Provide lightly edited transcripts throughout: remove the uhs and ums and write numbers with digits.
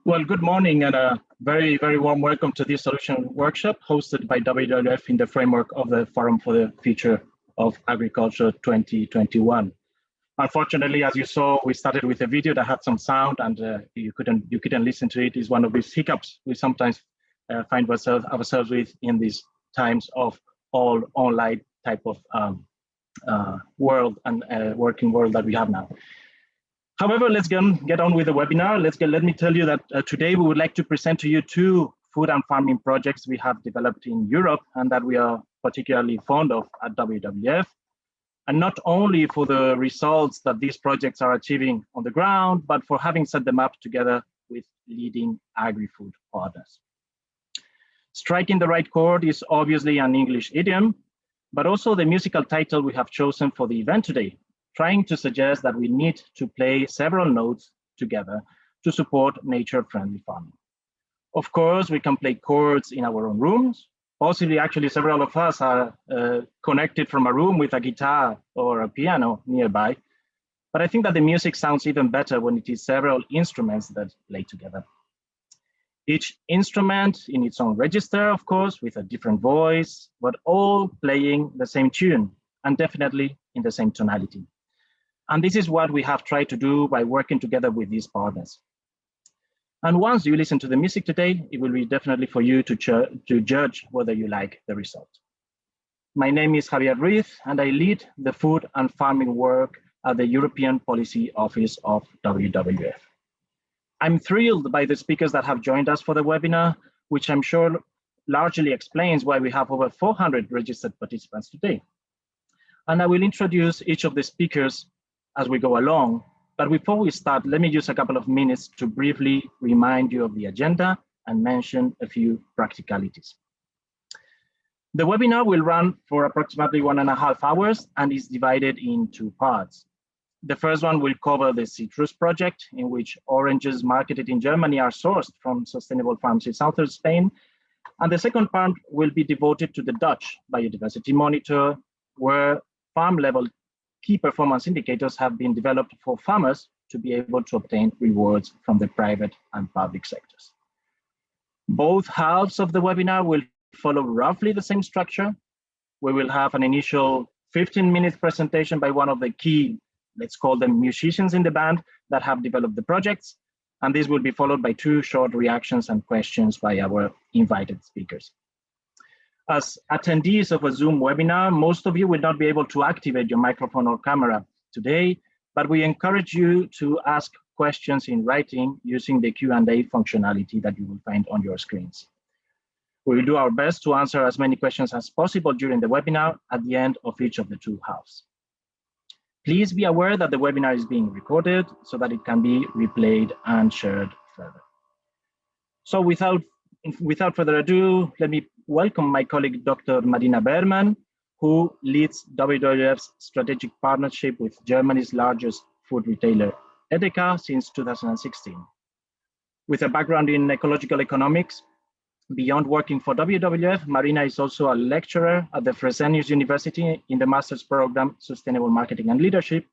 Well, good morning and a very, very warm welcome to this solution workshop hosted by WWF in the framework of the Forum for the Future of Agriculture 2021. Unfortunately, as you saw, we started with a video that had some sound and you couldn't listen to it. It's one of these hiccups we sometimes find ourselves with in these times of all online type of world and working world that we have now. However, let's get on with the webinar. Let me tell you that today we would like to present to you two food and farming projects we have developed in Europe and that we are particularly fond of at WWF. And not only for the results that these projects are achieving on the ground, but for having set them up together with leading agri-food partners. Striking the right chord is obviously an English idiom, but also the musical title we have chosen for the event today, trying to suggest that we need to play several notes together to support nature-friendly farming. Of course, we can play chords in our own rooms. Possibly, actually, several of us are connected from a room with a guitar or a piano nearby. But I think that the music sounds even better when it is several instruments that play together. Each instrument in its own register, of course, with a different voice, but all playing the same tune and definitely in the same tonality. And this is what we have tried to do by working together with these partners. And once you listen to the music today, it will be definitely for you to judge whether you like the result. My name is Javier Ruiz, and I lead the food and farming work at the European Policy Office of WWF. I'm thrilled by the speakers that have joined us for the webinar, which I'm sure largely explains why we have over 400 registered participants today. And I will introduce each of the speakers as we go along. But before we start, let me use a couple of minutes to briefly remind you of the agenda and mention a few practicalities. The webinar will run for approximately 1.5 hours and is divided in two parts. The first one will cover the citrus project, in which oranges marketed in Germany are sourced from sustainable farms in southern Spain. And the second part will be devoted to the Dutch biodiversity monitor, where farm-level key performance indicators have been developed for farmers to be able to obtain rewards from the private and public sectors. Both halves of the webinar will follow roughly the same structure. We will have an initial 15-minute presentation by one of the key, let's call them musicians in the band that have developed the projects. And this will be followed by 2 short reactions and questions by our invited speakers. As attendees of a Zoom webinar, most of you will not be able to activate your microphone or camera today, but we encourage you to ask questions in writing using the Q&A functionality that you will find on your screens. We will do our best to answer as many questions as possible during the webinar at the end of each of the 2 halves. Please be aware that the webinar is being recorded so that it can be replayed and shared further. So without further ado, let me welcome my colleague, Dr. Marina Berman, who leads WWF's strategic partnership with Germany's largest food retailer, Edeka, since 2016. With a background in ecological economics, beyond working for WWF, Marina is also a lecturer at the Fresenius University in the master's program, Sustainable Marketing and Leadership,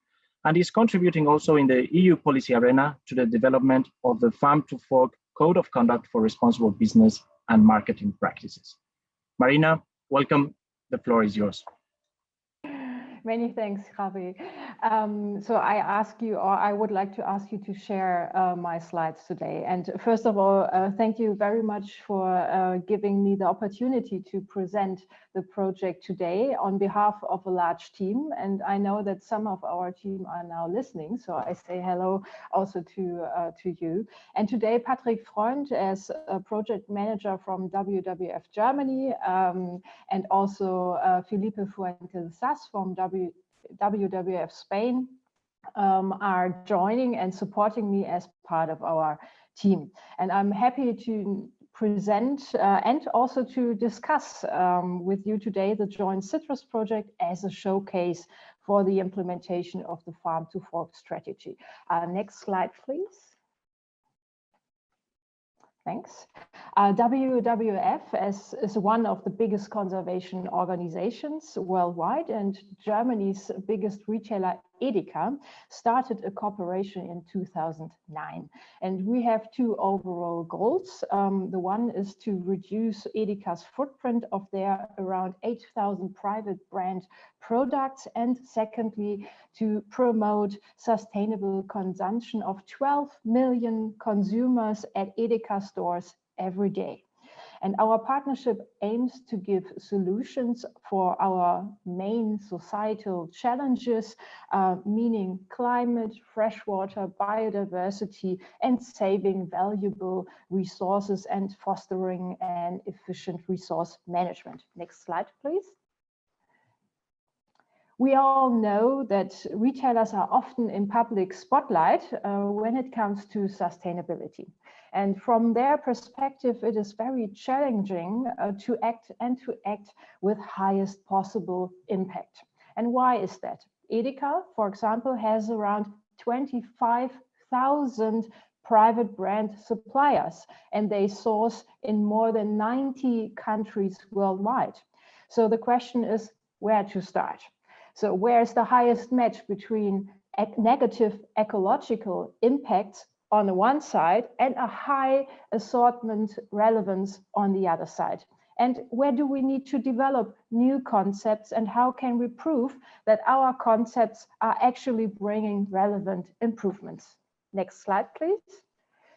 and is contributing also in the EU policy arena to the development of the Farm to Fork Code of Conduct for Responsible Business and Marketing Practices. Marina, welcome. The floor is yours. Many thanks, Javi. So I would like to ask you to share my slides today. And first of all, thank you very much for giving me the opportunity to present the project today on behalf of a large team. And I know that some of our team are now listening, so I say hello also to you. And today, Patrick Freund, as a project manager from WWF Germany, and also Felipe Fuentes-Sass from WWF Spain are joining and supporting me as part of our team. And I'm happy to present and also to discuss with you today the Joint Citrus project as a showcase for the implementation of the Farm to Fork strategy. Next slide, please. Thanks. WWF is one of the biggest conservation organizations worldwide, and Germany's biggest retailer, Edeka, started a cooperation in 2009. And we have two overall goals. The one is to reduce Edeka's footprint of their around 8,000 private brand products, and secondly, to promote sustainable consumption of 12 million consumers at Edeka stores every day. And our partnership aims to give solutions for our main societal challenges, meaning climate, freshwater, biodiversity, and saving valuable resources and fostering an efficient resource management. Next slide, please. We all know that retailers are often in public spotlight when it comes to sustainability. And from their perspective, it is very challenging to act with highest possible impact. And why is that? Edeka, for example, has around 25,000 private brand suppliers, and they source in more than 90 countries worldwide. So the question is where to start. So where's the highest match between negative ecological impacts on the one side and a high assortment relevance on the other side? And where do we need to develop new concepts, and how can we prove that our concepts are actually bringing relevant improvements? Next slide, please.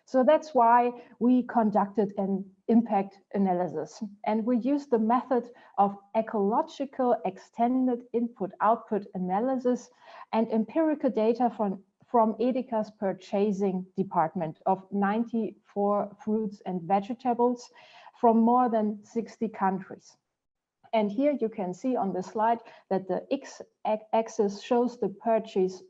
So that's why we conducted an impact analysis, and we used the method of ecological extended input-output analysis and empirical data from Edeka's purchasing department of 94 fruits and vegetables from more than 60 countries. And here you can see on the slide that the x-axis shows the purchase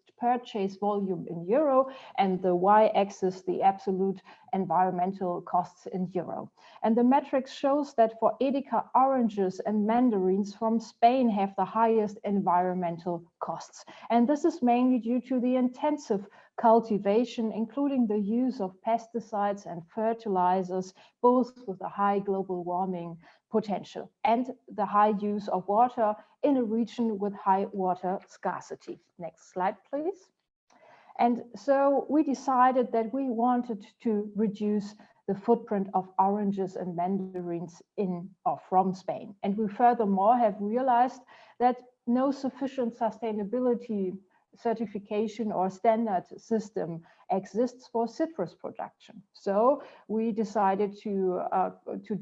volume in euro, and the y-axis the absolute environmental costs in euro. And the matrix shows that for Edeka, oranges and mandarins from Spain have the highest environmental costs. And this is mainly due to the intensive cultivation, including the use of pesticides and fertilizers, both with a high global warming potential, and the high use of water in a region with high water scarcity. Next slide, please. And so we decided that we wanted to reduce the footprint of oranges and mandarins in or from Spain. And we furthermore have realized that no sufficient sustainability certification or standard system exists for citrus production. So we decided to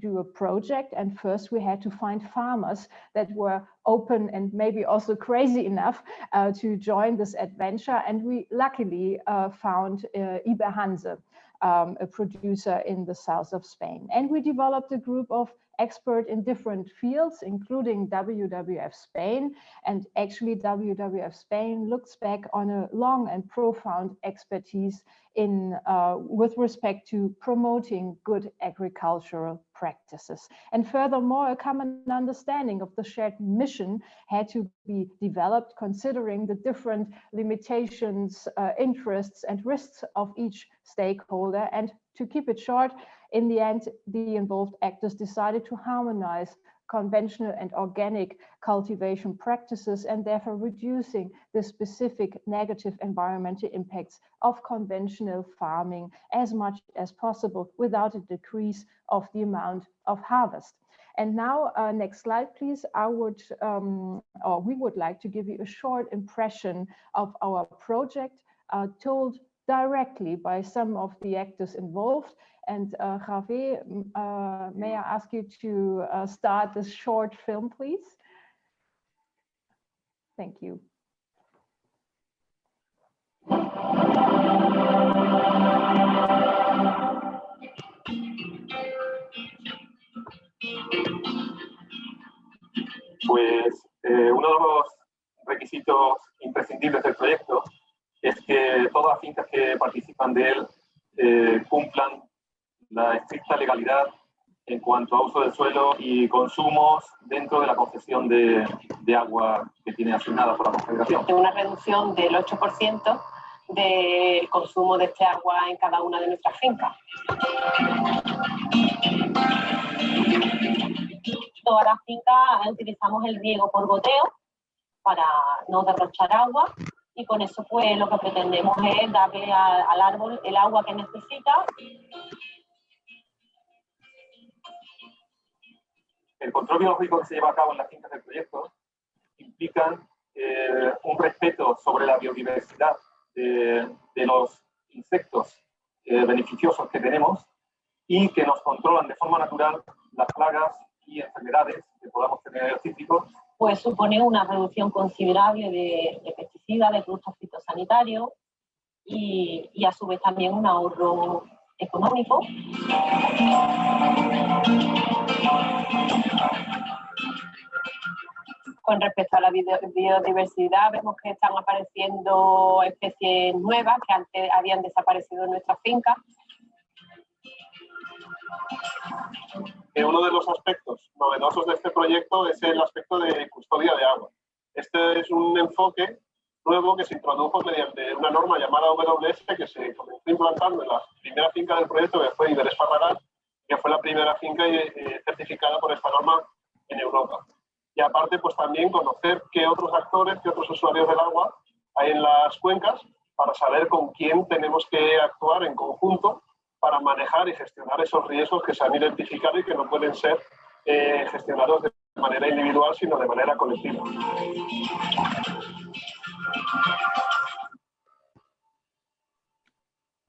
do a project, and first we had to find farmers that were open and maybe also crazy enough to join this adventure. And we luckily found Iberhanse, a producer in the south of Spain. And we developed a group of experts in different fields, including WWF Spain. And actually WWF Spain looks back on a long and profound expertise in with respect to promoting good agricultural practices. And furthermore, a common understanding of the shared mission had to be developed, considering the different limitations, interests and risks of each stakeholder. And to keep it short, in the end, the involved actors decided to harmonize conventional and organic cultivation practices, and therefore reducing the specific negative environmental impacts of conventional farming as much as possible without a decrease of the amount of harvest. And now, next slide, please. We would like to give you a short impression of our project, told directly by some of the actors involved. And Javier, may I ask you to start this short film, please? Thank you. Pues uno de los requisitos imprescindibles del proyecto es que todas las fincas que participan de él cumplan la estricta legalidad en cuanto a uso del suelo y consumos dentro de la concesión de agua que tiene asignada por la Confederación. Una reducción del 8% del consumo de este agua en cada una de nuestras fincas. todas las fincas utilizamos el riego por goteo para no derrochar agua, y con eso pues lo que pretendemos es darle al árbol el agua que necesita. El control biológico que se lleva a cabo en las fincas del proyecto implica un respeto sobre la biodiversidad de los insectos beneficiosos que tenemos y que nos controlan de forma natural las plagas y enfermedades que podamos tener en el cítrico. Pues supone una reducción considerable de pesticidas, de productos fitosanitarios y a su vez también un ahorro económico. Con respecto a la biodiversidad, vemos que están apareciendo especies nuevas que antes habían desaparecido en nuestra finca. Uno de los aspectos novedosos de este proyecto es el aspecto de custodia de agua. Este es un enfoque nuevo que se introdujo mediante una norma llamada WS que se comenzó implantando en la primera finca del proyecto, que fue Iberes Farragal, que fue la primera finca certificada por esta norma en Europa. Y aparte, pues también conocer qué otros actores, qué otros usuarios del agua hay en las cuencas para saber con quién tenemos que actuar en conjunto para manejar y gestionar esos riesgos que se han identificado y que no pueden ser gestionados de manera individual, sino de manera colectiva.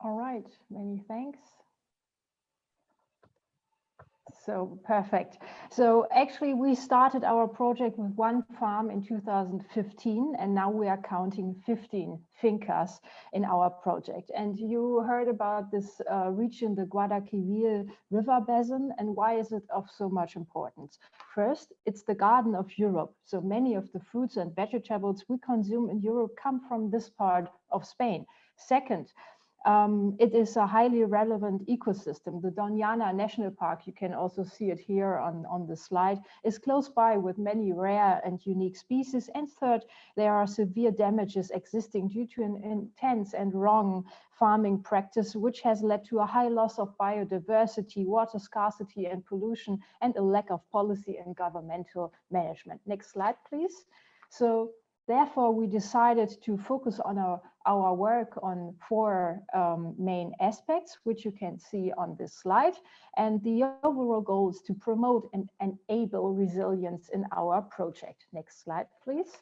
All right, many thanks. So perfect. So actually we started our project with one farm in 2015, and now we are counting 15 fincas in our project. And you heard about this region, the Guadalquivir River Basin, and why is it of so much importance? First, it's the garden of Europe. So many of the fruits and vegetables we consume in Europe come from this part of Spain. Second, it is a highly relevant ecosystem. The Doñana National Park, you can also see it here on the slide, is close by with many rare and unique species. And third, there are severe damages existing due to an intense and wrong farming practice, which has led to a high loss of biodiversity, water scarcity and pollution, and a lack of policy and governmental management. Next slide, please. So therefore, we decided to focus on our work on four main aspects, which you can see on this slide. And the overall goal is to promote and enable resilience in our project. Next slide, please.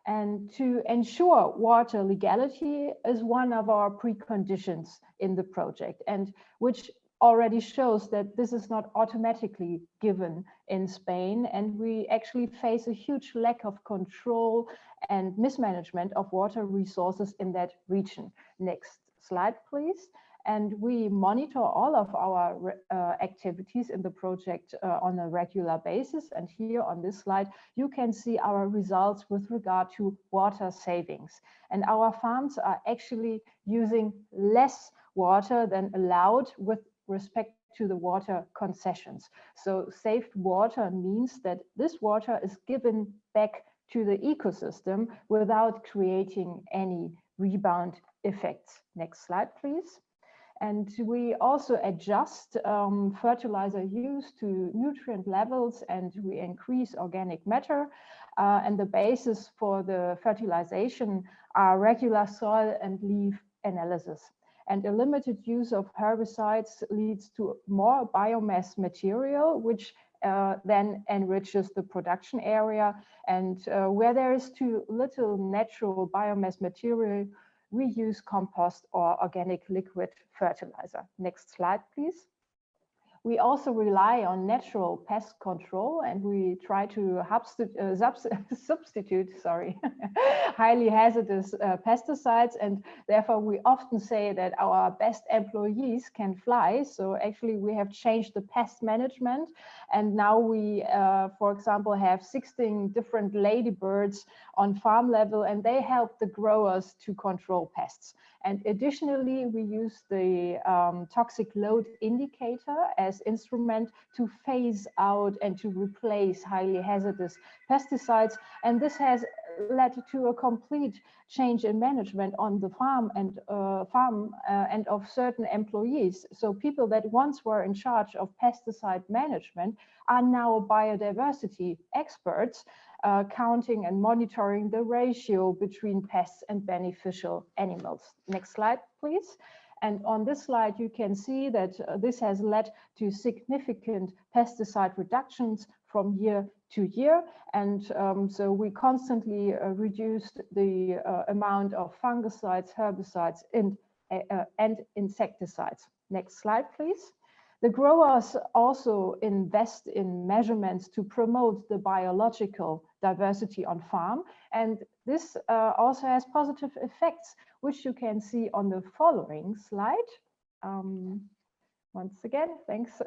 And to ensure water legality is one of our preconditions in the project, and which already shows that this is not automatically given in Spain, and we actually face a huge lack of control and mismanagement of water resources in that region. Next slide, please. And we monitor all of our activities in the project on a regular basis. And here on this slide, you can see our results with regard to water savings. And our farms are actually using less water than allowed with respect to the water concessions. So saved water means that this water is given back to the ecosystem without creating any rebound effects. Next slide, please. And we also adjust fertilizer use to nutrient levels, and we increase organic matter. And the basis for the fertilization are regular soil and leaf analysis. And a limited use of herbicides leads to more biomass material, which then enriches the production area. And where there is too little natural biomass material, we use compost or organic liquid fertilizer. Next slide, please. We also rely on natural pest control, and we try to substitute highly hazardous pesticides, and therefore we often say that our best employees can fly. So actually we have changed the pest management, and now we, for example, have 16 different ladybirds on farm level, and they help the growers to control pests. And additionally, we use the toxic load indicator as instrument to phase out and to replace highly hazardous pesticides. And this has led to a complete change in management on the farm and of certain employees. So people that once were in charge of pesticide management are now biodiversity experts, counting and monitoring the ratio between pests and beneficial animals. Next slide, please. And on this slide, you can see that this has led to significant pesticide reductions from year to year. And so we constantly reduced the amount of fungicides, herbicides, and insecticides. Next slide, please. The growers also invest in measurements to promote the biological diversity on farm. And this also has positive effects, which you can see on the following slide. Once again, thanks.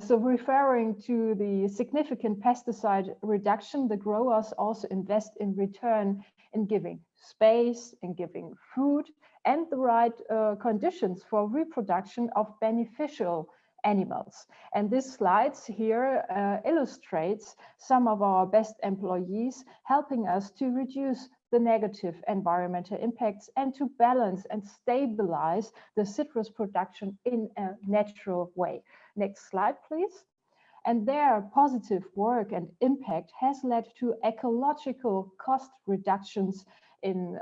So referring to the significant pesticide reduction, the growers also invest in return in giving space, in giving food, and the right conditions for reproduction of beneficial animals. And this slide here illustrates some of our best employees helping us to reduce the negative environmental impacts and to balance and stabilize the citrus production in a natural way. Next slide, please. And their positive work and impact has led to ecological cost reductions in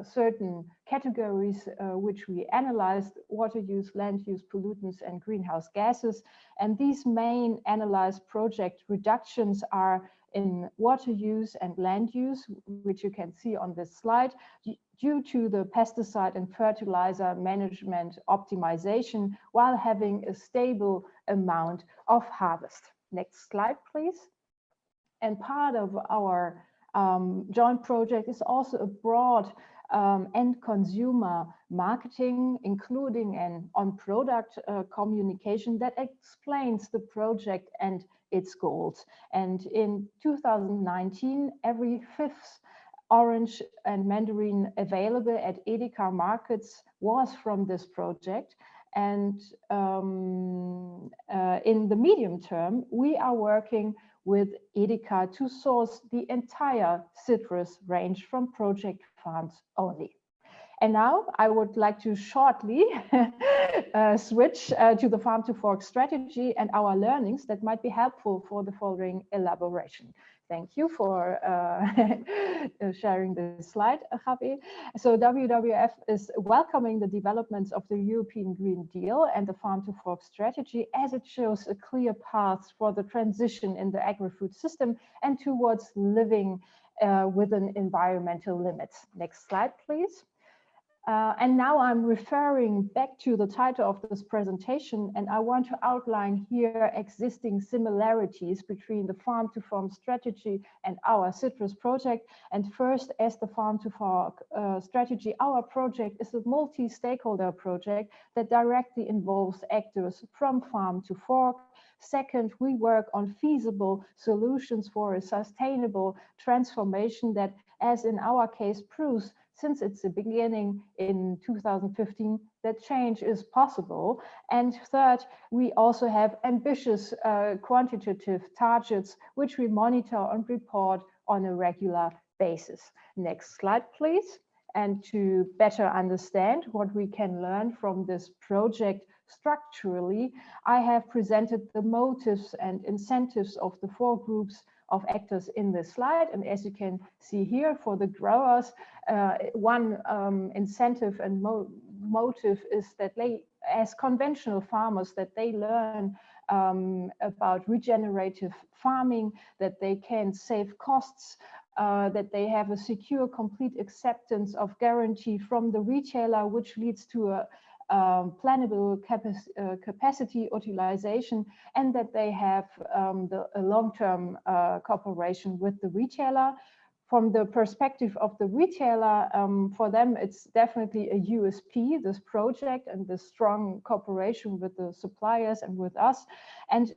certain categories which we analyzed: water use, land use, pollutants, and greenhouse gases. And these main analyzed project reductions are in water use and land use, which you can see on this slide, due to the pesticide and fertilizer management optimization while having a stable amount of harvest. Next slide, please. And part of our joint project is also a broad end consumer marketing, including an on-product communication that explains the project and its goals. And in 2019, every fifth orange and mandarin available at Edeka markets was from this project. And in the medium term, we are working with Edeka to source the entire citrus range from project farms only. And now I would like to shortly switch to the farm to fork strategy and our learnings that might be helpful for the following elaboration. Thank you for sharing this slide, Javi. So WWF is welcoming the developments of the European Green Deal and the farm to fork strategy, as it shows a clear path for the transition in the agri-food system and towards living within environmental limits. Next slide, please. And now I'm referring back to the title of this presentation, and I want to outline here existing similarities between the farm to fork strategy and our citrus project. And first, as the farm to fork strategy, our project is a multi-stakeholder project that directly involves actors from farm to fork. Second, we work on feasible solutions for a sustainable transformation that, as in our case, proves since it's the beginning in 2015 that change is possible. And third, we also have ambitious quantitative targets, which we monitor and report on a regular basis. Next slide, please. And to better understand what we can learn from this project structurally, I have presented the motives and incentives of the 4 groups of actors in this slide. And as you can see here, for the growers, one incentive and motive is that they, as conventional farmers, that they learn about regenerative farming, that they can save costs, that they have a secure, complete acceptance of guarantee from the retailer, which leads to a plannable capacity utilization, and that they have a long-term cooperation with the retailer. From the perspective of the retailer, for them, it's definitely a USP, this project, and the strong cooperation with the suppliers and with us. And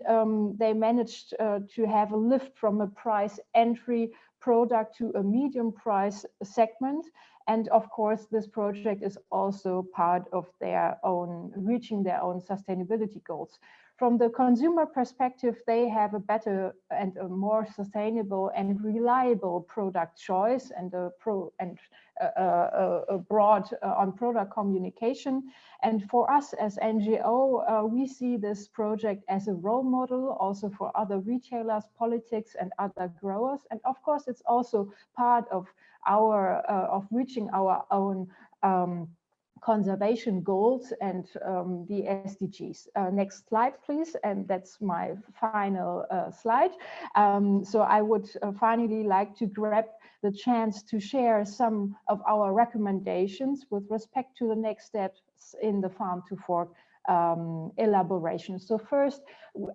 they managed to have a lift from a price entry product to a medium price segment. And of course, this project is also part of their own, reaching their own sustainability goals. From the consumer perspective, they have a better and a more sustainable and reliable product choice and a broad on product communication. And for us as NGO, we see this project as a role model also for other retailers, politics, and other growers. And of course, it's also part of our of reaching our own conservation goals and the SDGs. Next slide, please. And that's my final slide. So I would finally like to grab the chance to share some of our recommendations with respect to the next steps in the Farm to Fork elaboration. So first,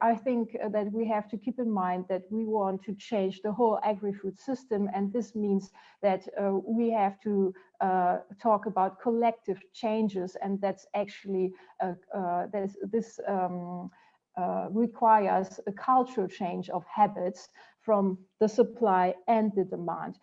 I think that we have to keep in mind that we want to change the whole agri-food system, and this means that we have to talk about collective changes, and that's actually this requires a cultural change of habits from the supply and the demand.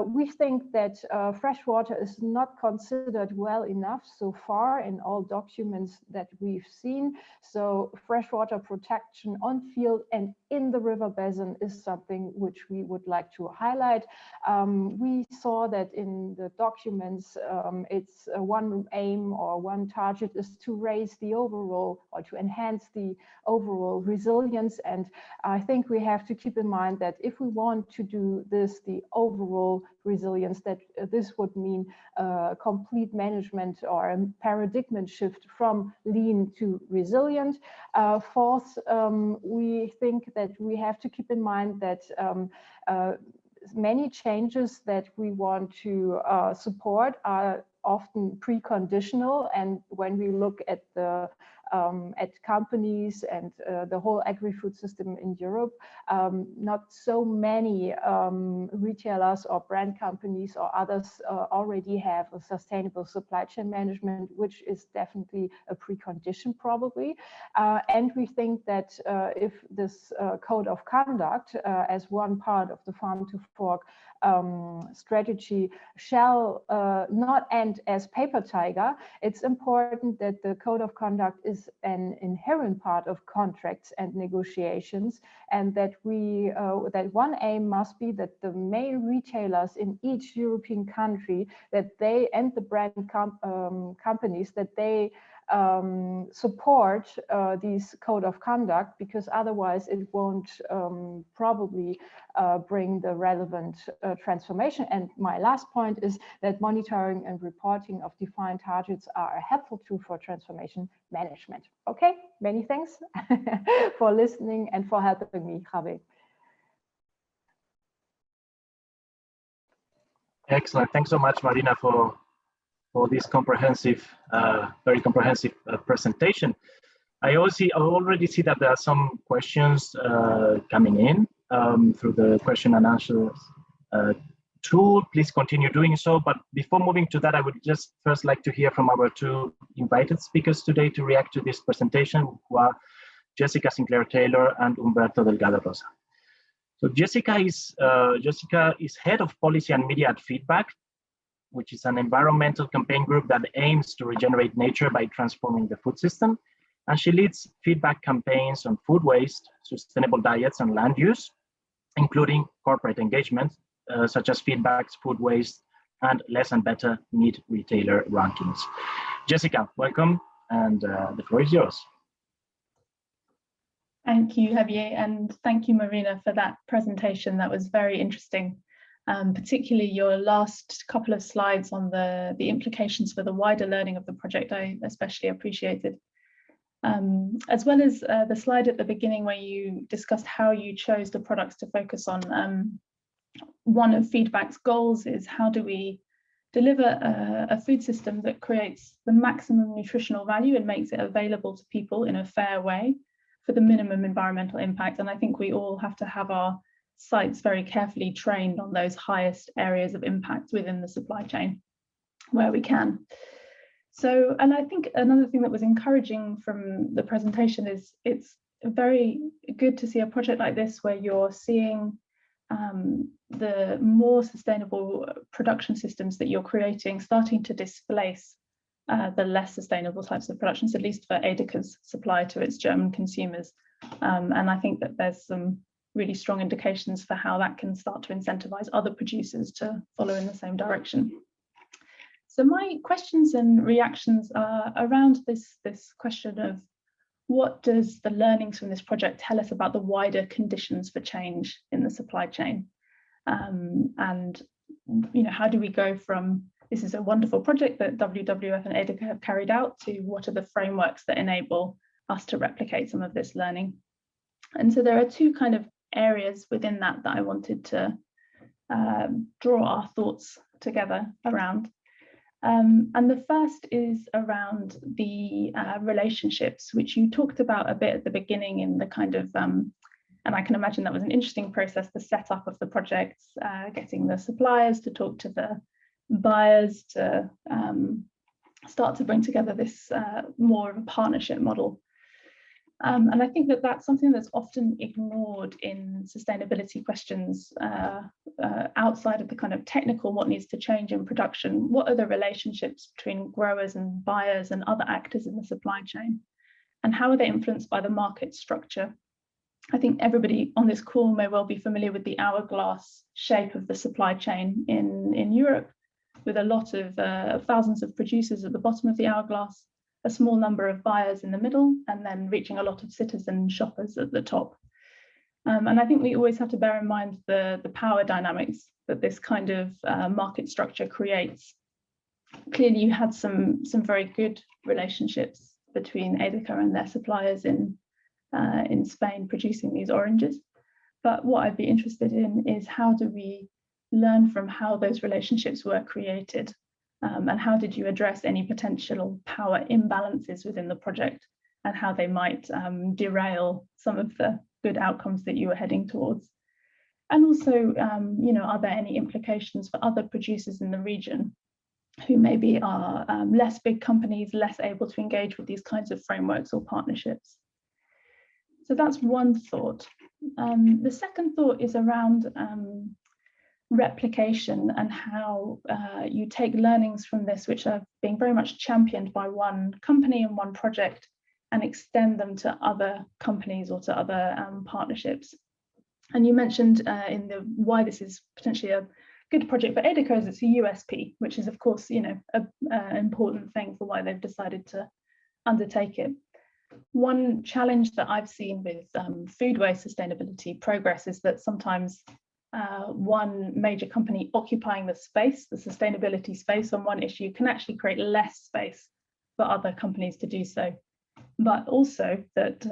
We think that freshwater is not considered well enough so far in all documents that we've seen. So freshwater protection on field and in the river basin is something which we would like to highlight. We saw that in the documents, it's one aim or one target is to raise the overall or to enhance the overall resilience. And I think we have to keep in mind that if we want to do this, the overall resilience, that this would mean complete management or a paradigm shift from lean to resilient. Fourth, we think that we have to keep in mind that many changes that we want to support are often preconditional, and when we look at the at companies and the whole agri-food system in Europe, not so many retailers or brand companies or others already have a sustainable supply chain management, which is definitely a precondition probably. And we think that if this code of conduct as one part of the Farm to Fork strategy shall not end as paper tiger, it's important that the code of conduct is an inherent part of contracts and negotiations, and that we that one aim must be that the main retailers in each European country, that they and the brand companies, that they support these code of conduct, because otherwise it won't probably bring the relevant transformation. And my last point is that monitoring and reporting of defined targets are a helpful tool for transformation management. Okay, many thanks for listening and for helping me, Javi. Excellent. Thanks so much, Marina, for this comprehensive, very comprehensive presentation. I already see that there are some questions coming in through the question and answers tool. Please continue doing so. But before moving to that, I would just first like to hear from our two invited speakers today to react to this presentation, who are Jessica Sinclair Taylor and Umberto Delgado Rosa. So Jessica is head of policy and media at Feedback, which is an environmental campaign group that aims to regenerate nature by transforming the food system. And she leads feedback campaigns on food waste, sustainable diets, and land use, including corporate engagement, such as Feedback's food waste and less and better meat retailer rankings. Jessica, welcome, and the floor is yours. Thank you, Javier, and thank you, Marina, for that presentation. That was very interesting. Particularly your last couple of slides on the implications for the wider learning of the project, I especially appreciated. As well as the slide at the beginning where you discussed how you chose the products to focus on. One of Feedback's goals is how do we deliver a food system that creates the maximum nutritional value and makes it available to people in a fair way for the minimum environmental impact. And I think we all have to have our sites very carefully trained on those highest areas of impact within the supply chain where we can. So, and I think another thing that was encouraging from the presentation is it's very good to see a project like this where you're seeing the more sustainable production systems that you're creating starting to displace the less sustainable types of productions, at least for Edeca's supply to its German consumers. And I think that there's some really strong indications for how that can start to incentivize other producers to follow in the same direction. So my questions and reactions are around this question of what does the learnings from this project tell us about the wider conditions for change in the supply chain? And how do we go from this is a wonderful project that WWF and Edeca have carried out to what are the frameworks that enable us to replicate some of this learning? And so there are two kind of areas within that I wanted to draw our thoughts together around. And the first is around the relationships, which you talked about a bit at the beginning in the kind of, and I can imagine that was an interesting process, the setup of the projects, getting the suppliers to talk to the buyers to start to bring together this more of a partnership model. And I think that that's something that's often ignored in sustainability questions outside of the kind of technical, what needs to change in production. What are the relationships between growers and buyers and other actors in the supply chain? And how are they influenced by the market structure? I think everybody on this call may well be familiar with the hourglass shape of the supply chain in Europe, with a lot of thousands of producers at the bottom of the hourglass, a small number of buyers in the middle, and then reaching a lot of citizen shoppers at the top. And I think we always have to bear in mind the power dynamics that this kind of market structure creates. Clearly, you had some very good relationships between Edeka and their suppliers in Spain producing these oranges. But what I'd be interested in is how do we learn from how those relationships were created? And how did you address any potential power imbalances within the project and how they might derail some of the good outcomes that you were heading towards? And also, are there any implications for other producers in the region who maybe are less big companies, less able to engage with these kinds of frameworks or partnerships? So that's one thought. The second thought is around replication and how you take learnings from this, which are being very much championed by one company and one project, and extend them to other companies or to other partnerships. And you mentioned in the why this is potentially a good project for Edeka is it's a USP, which is of course an important thing for why they've decided to undertake it. One challenge that I've seen with food waste sustainability progress is that sometimes one major company occupying the space, the sustainability space on one issue, can actually create less space for other companies to do so. But also that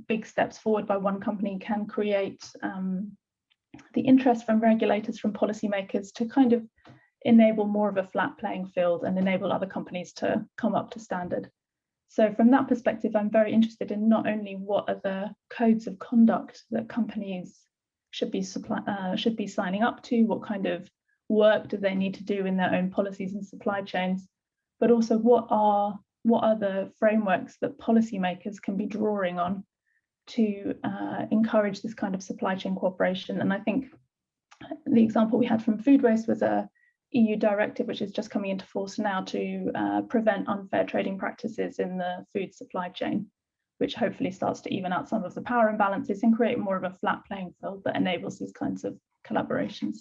big steps forward by one company can create the interest from regulators, from policymakers to kind of enable more of a flat playing field and enable other companies to come up to standard. So from that perspective, I'm very interested in not only what are the codes of conduct that companies should be signing up to, what kind of work do they need to do in their own policies and supply chains, but also what are the frameworks that policymakers can be drawing on to encourage this kind of supply chain cooperation. And I think the example we had from food waste was a EU directive which is just coming into force now to prevent unfair trading practices in the food supply chain, which hopefully starts to even out some of the power imbalances and create more of a flat playing field that enables these kinds of collaborations.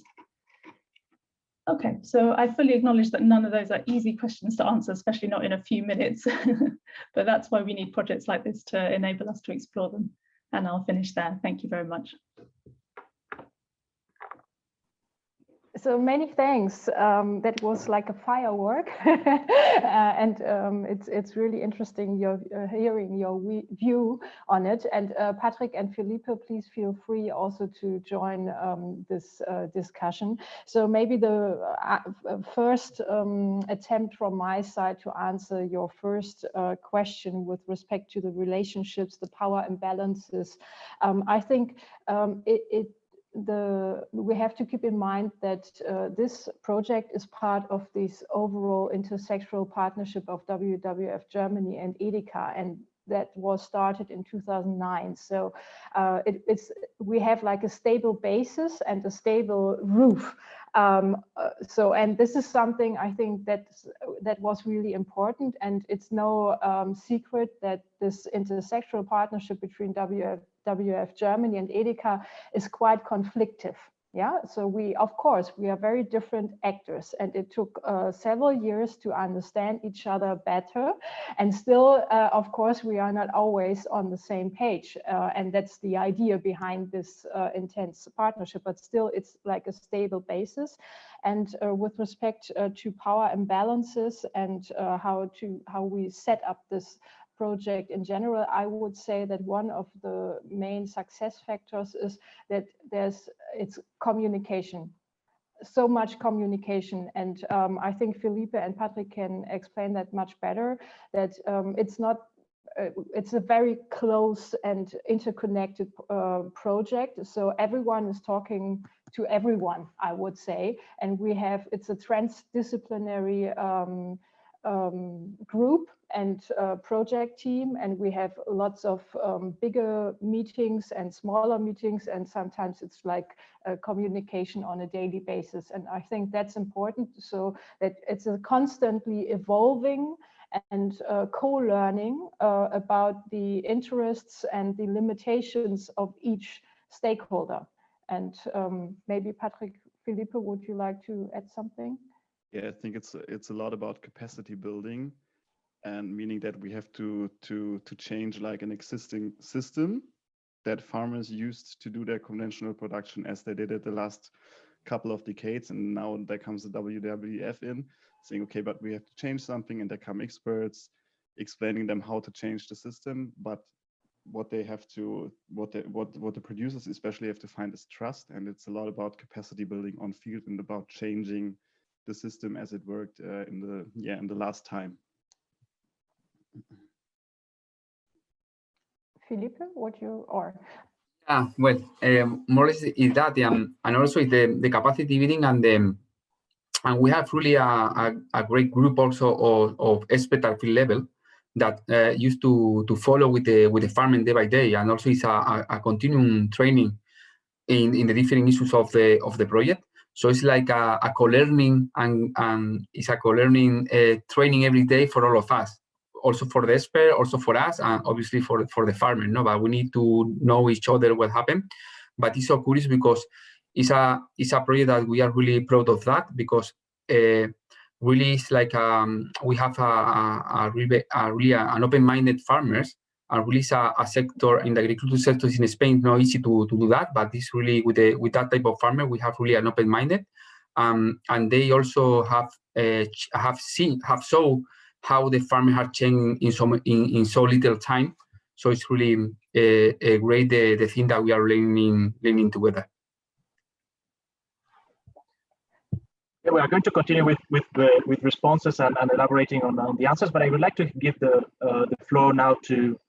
Okay, so I fully acknowledge that none of those are easy questions to answer, especially not in a few minutes, but that's why we need projects like this to enable us to explore them. And I'll finish there. Thank you very much. So many thanks. That was like a firework, and it's really interesting hearing your view on it. And Patrick and Felipe, please feel free also to join this discussion. So maybe the first attempt from my side to answer your first question with respect to the relationships, the power imbalances. I think we have to keep in mind that this project is part of this overall intersectoral partnership of WWF Germany and Edeka, and that was started in 2009. So we have like a stable basis and a stable roof. And this is something I think that was really important, and it's no secret that this intersectoral partnership between WWF Germany and Edeka is quite conflictive. Yeah, so of course, we are very different actors, and it took several years to understand each other better. And still, of course, we are not always on the same page. And that's the idea behind this intense partnership, but still it's like a stable basis. And with respect to power imbalances and how we set up this project in general, I would say that one of the main success factors is that it's communication, so much communication. And I think Felipe and Patrick can explain that much better, that it's a very close and interconnected project. So everyone is talking to everyone, I would say. And it's a transdisciplinary group and project team, and we have lots of bigger meetings and smaller meetings, and sometimes it's like communication on a daily basis. And I think that's important, so that it's a constantly evolving and co-learning about the interests and the limitations of each stakeholder. And maybe Patrick, Felipe, would you like to add something? Yeah, I think it's a lot about capacity building, and meaning that we have to change like an existing system that farmers used to do their conventional production as they did it the last couple of decades. And now there comes the WWF in saying, okay, but we have to change something, and there come experts explaining them how to change the system. But what they have to, what the producers especially have to find is trust, and it's a lot about capacity building on field and about changing the system as it worked in the last time. Felipe, well, more or less is that, and also is the capacity building, and we have really a great group also of experts at field level that used to follow with the farming day by day, and also is a continuing training in the different issues of the project. So it's like a co-learning, and it's a co-learning training every day for all of us, also for the expert, also for us, and obviously for the farmer. No, but we need to know each other what happened. But it's so curious because it's a project that we are really proud of, that because really it's like we have an open-minded farmers. And really a sector in the agriculture sector in Spain, it's not easy to do that, but it's really with that type of farmer, we have really an open-minded, and they also have shown how the farmers are changing in so little time. So it's really a great the thing that we are learning together. Yeah, we are going to continue with responses and elaborating on the answers, but I would like to give the floor now to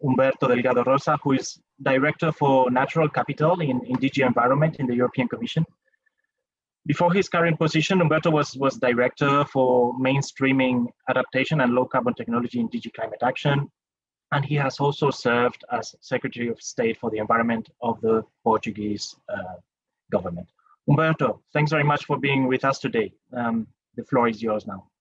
Umberto Delgado Rosa, who is Director for Natural Capital in DG Environment in the European Commission. Before his current position, Umberto was Director for Mainstreaming Adaptation and Low Carbon Technology in DG Climate Action, and he has also served as Secretary of State for the Environment of the Portuguese government. Umberto, thanks very much for being with us today. The floor is yours now.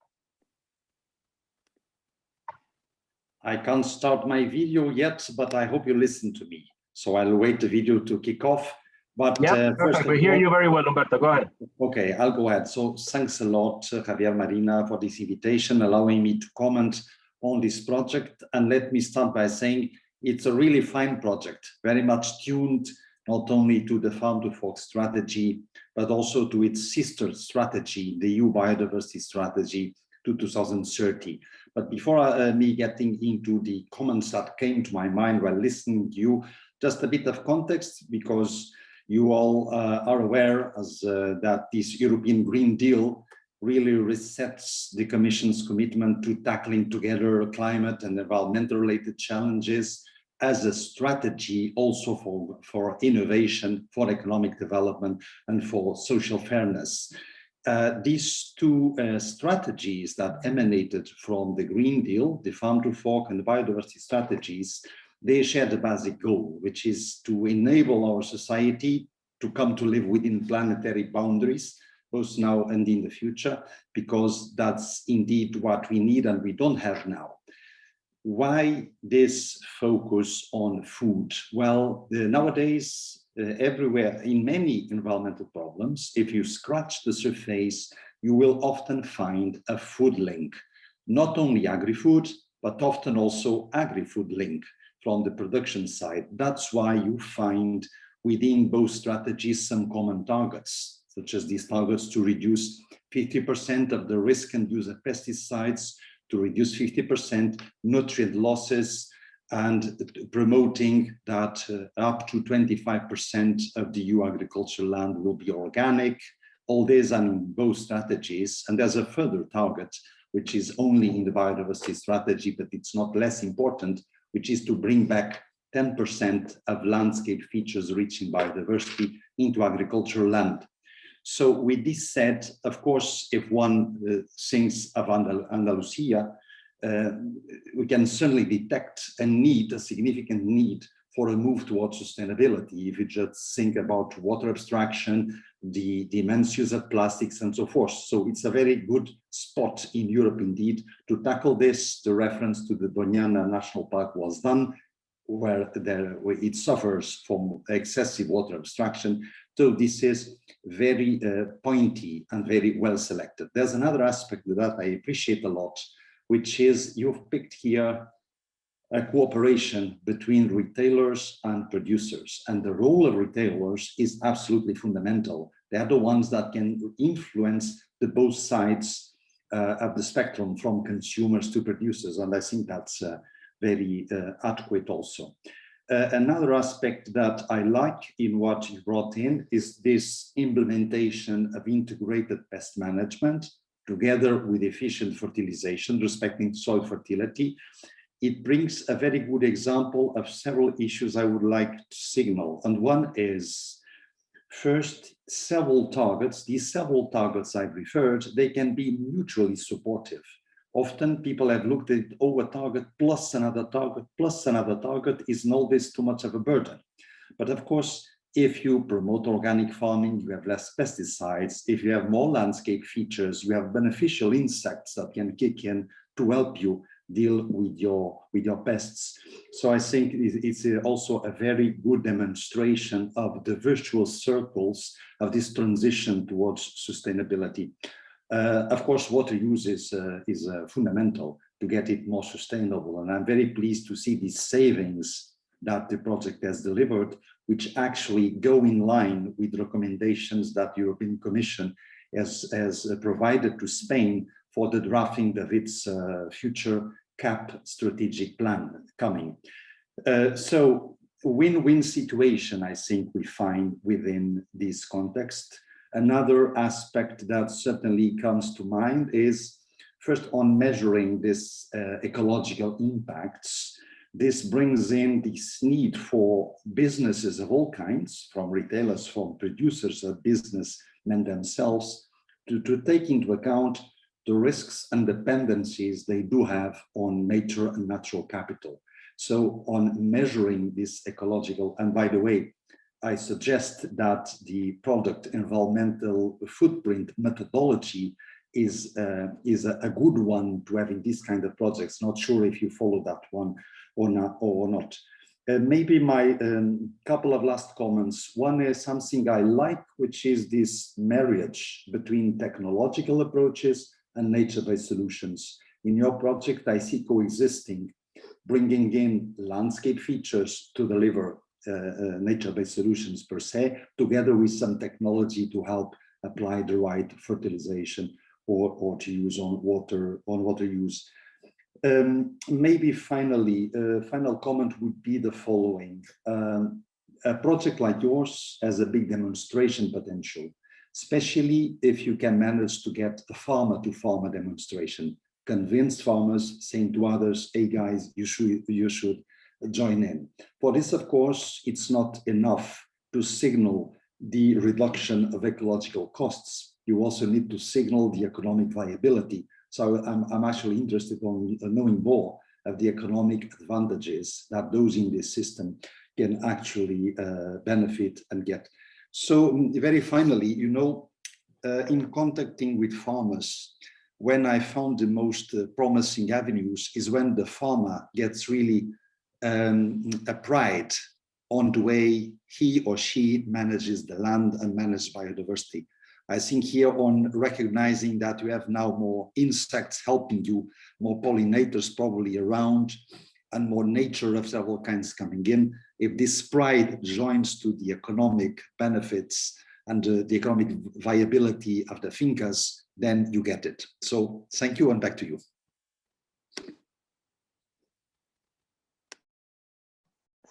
I can't start my video yet, but I hope you listen to me. So I'll wait the video to kick off. But yeah, perfect. We hear you very well, Umberto. Go ahead. Okay, I'll go ahead. So thanks a lot, Javier Marina, for this invitation, allowing me to comment on this project. And let me start by saying it's a really fine project, very much tuned not only to the Farm to Fork strategy, but also to its sister strategy, the EU Biodiversity Strategy to 2030. But before me getting into the comments that came to my mind while listening to you, just a bit of context, because you all are aware that this European Green Deal really resets the Commission's commitment to tackling together climate and environmental related challenges as a strategy also for innovation, for economic development, and for social fairness. These two strategies that emanated from the Green Deal, the Farm to Fork and the biodiversity strategies, they share the basic goal, which is to enable our society to come to live within planetary boundaries, both now and in the future, because that's indeed what we need and we don't have now. Why this focus on food? Well, nowadays, everywhere in many environmental problems, if you scratch the surface, you will often find a food link, not only agri-food, but often also agri-food link from the production side. That's why you find within both strategies some common targets, such as these targets to reduce 50% of the risk and use of pesticides, to reduce 50% nutrient losses, and promoting that up to 25% of the EU agricultural land will be organic. All these are in both strategies. And there's a further target, which is only in the biodiversity strategy, but it's not less important, which is to bring back 10% of landscape features rich in biodiversity into agricultural land. So with this said, of course, if one thinks of Andalusia, we can certainly detect a significant need for a move towards sustainability. If you just think about water abstraction, the immense use of plastics and so forth. So it's a very good spot in Europe indeed to tackle this. The reference to the Doñana National Park was done, where it suffers from excessive water abstraction. So this is very pointy and very well selected. There's another aspect that I appreciate a lot, which is you've picked here a cooperation between retailers and producers. And the role of retailers is absolutely fundamental. They are the ones that can influence the both sides of the spectrum, from consumers to producers. And I think that's very adequate also. Another aspect that I like in what you brought in is this implementation of integrated pest management together with efficient fertilization, respecting soil fertility. It brings a very good example of several issues I would like to signal. And one is, first, several targets. These several targets I've referred, they can be mutually supportive. Often people have looked at a target plus another target is not always too much of a burden. But of course, if you promote organic farming, you have less pesticides. If you have more landscape features, you have beneficial insects that can kick in to help you deal with your pests. So I think it's also a very good demonstration of the virtuous circles of this transition towards sustainability. Of course, water use is fundamental to get it more sustainable. And I'm very pleased to see these savings that the project has delivered, which actually go in line with recommendations that the European Commission has provided to Spain for the drafting of its future CAP strategic plan coming. So win-win situation, I think we find within this context. Another aspect that certainly comes to mind is, first, on measuring this ecological impacts. This brings in this need for businesses of all kinds, from retailers, from producers, businessmen themselves, to take into account the risks and dependencies they do have on nature and natural capital. So on measuring this ecological, and by the way, I suggest that the product environmental footprint methodology is a good one to have in this kind of projects. Not sure if you follow that one or not. Maybe my couple of last comments. One is something I like, which is this marriage between technological approaches and nature-based solutions. In your project, I see coexisting, bringing in landscape features to deliver nature-based solutions per se, together with some technology to help apply the right fertilization or to use on water use. Maybe finally, final comment would be the following. A project like yours has a big demonstration potential, especially if you can manage to get a farmer-to-farmer demonstration. Convinced farmers saying to others, hey guys, you should join in. For this, of course, it's not enough to signal the reduction of ecological costs. you also need to signal the economic viability. So I'm actually interested in knowing more of the economic advantages that those in this system can actually benefit and get. So very finally, you know, in contacting with farmers, when I found the most promising avenues is when the farmer gets really a pride on the way he or she manages the land and manages biodiversity. I think here on recognizing that you have now more insects helping you, more pollinators probably around, and more nature of several kinds coming in. If this pride joins to the economic benefits and the economic viability of the fincas, then you get it. So thank you, and back to you.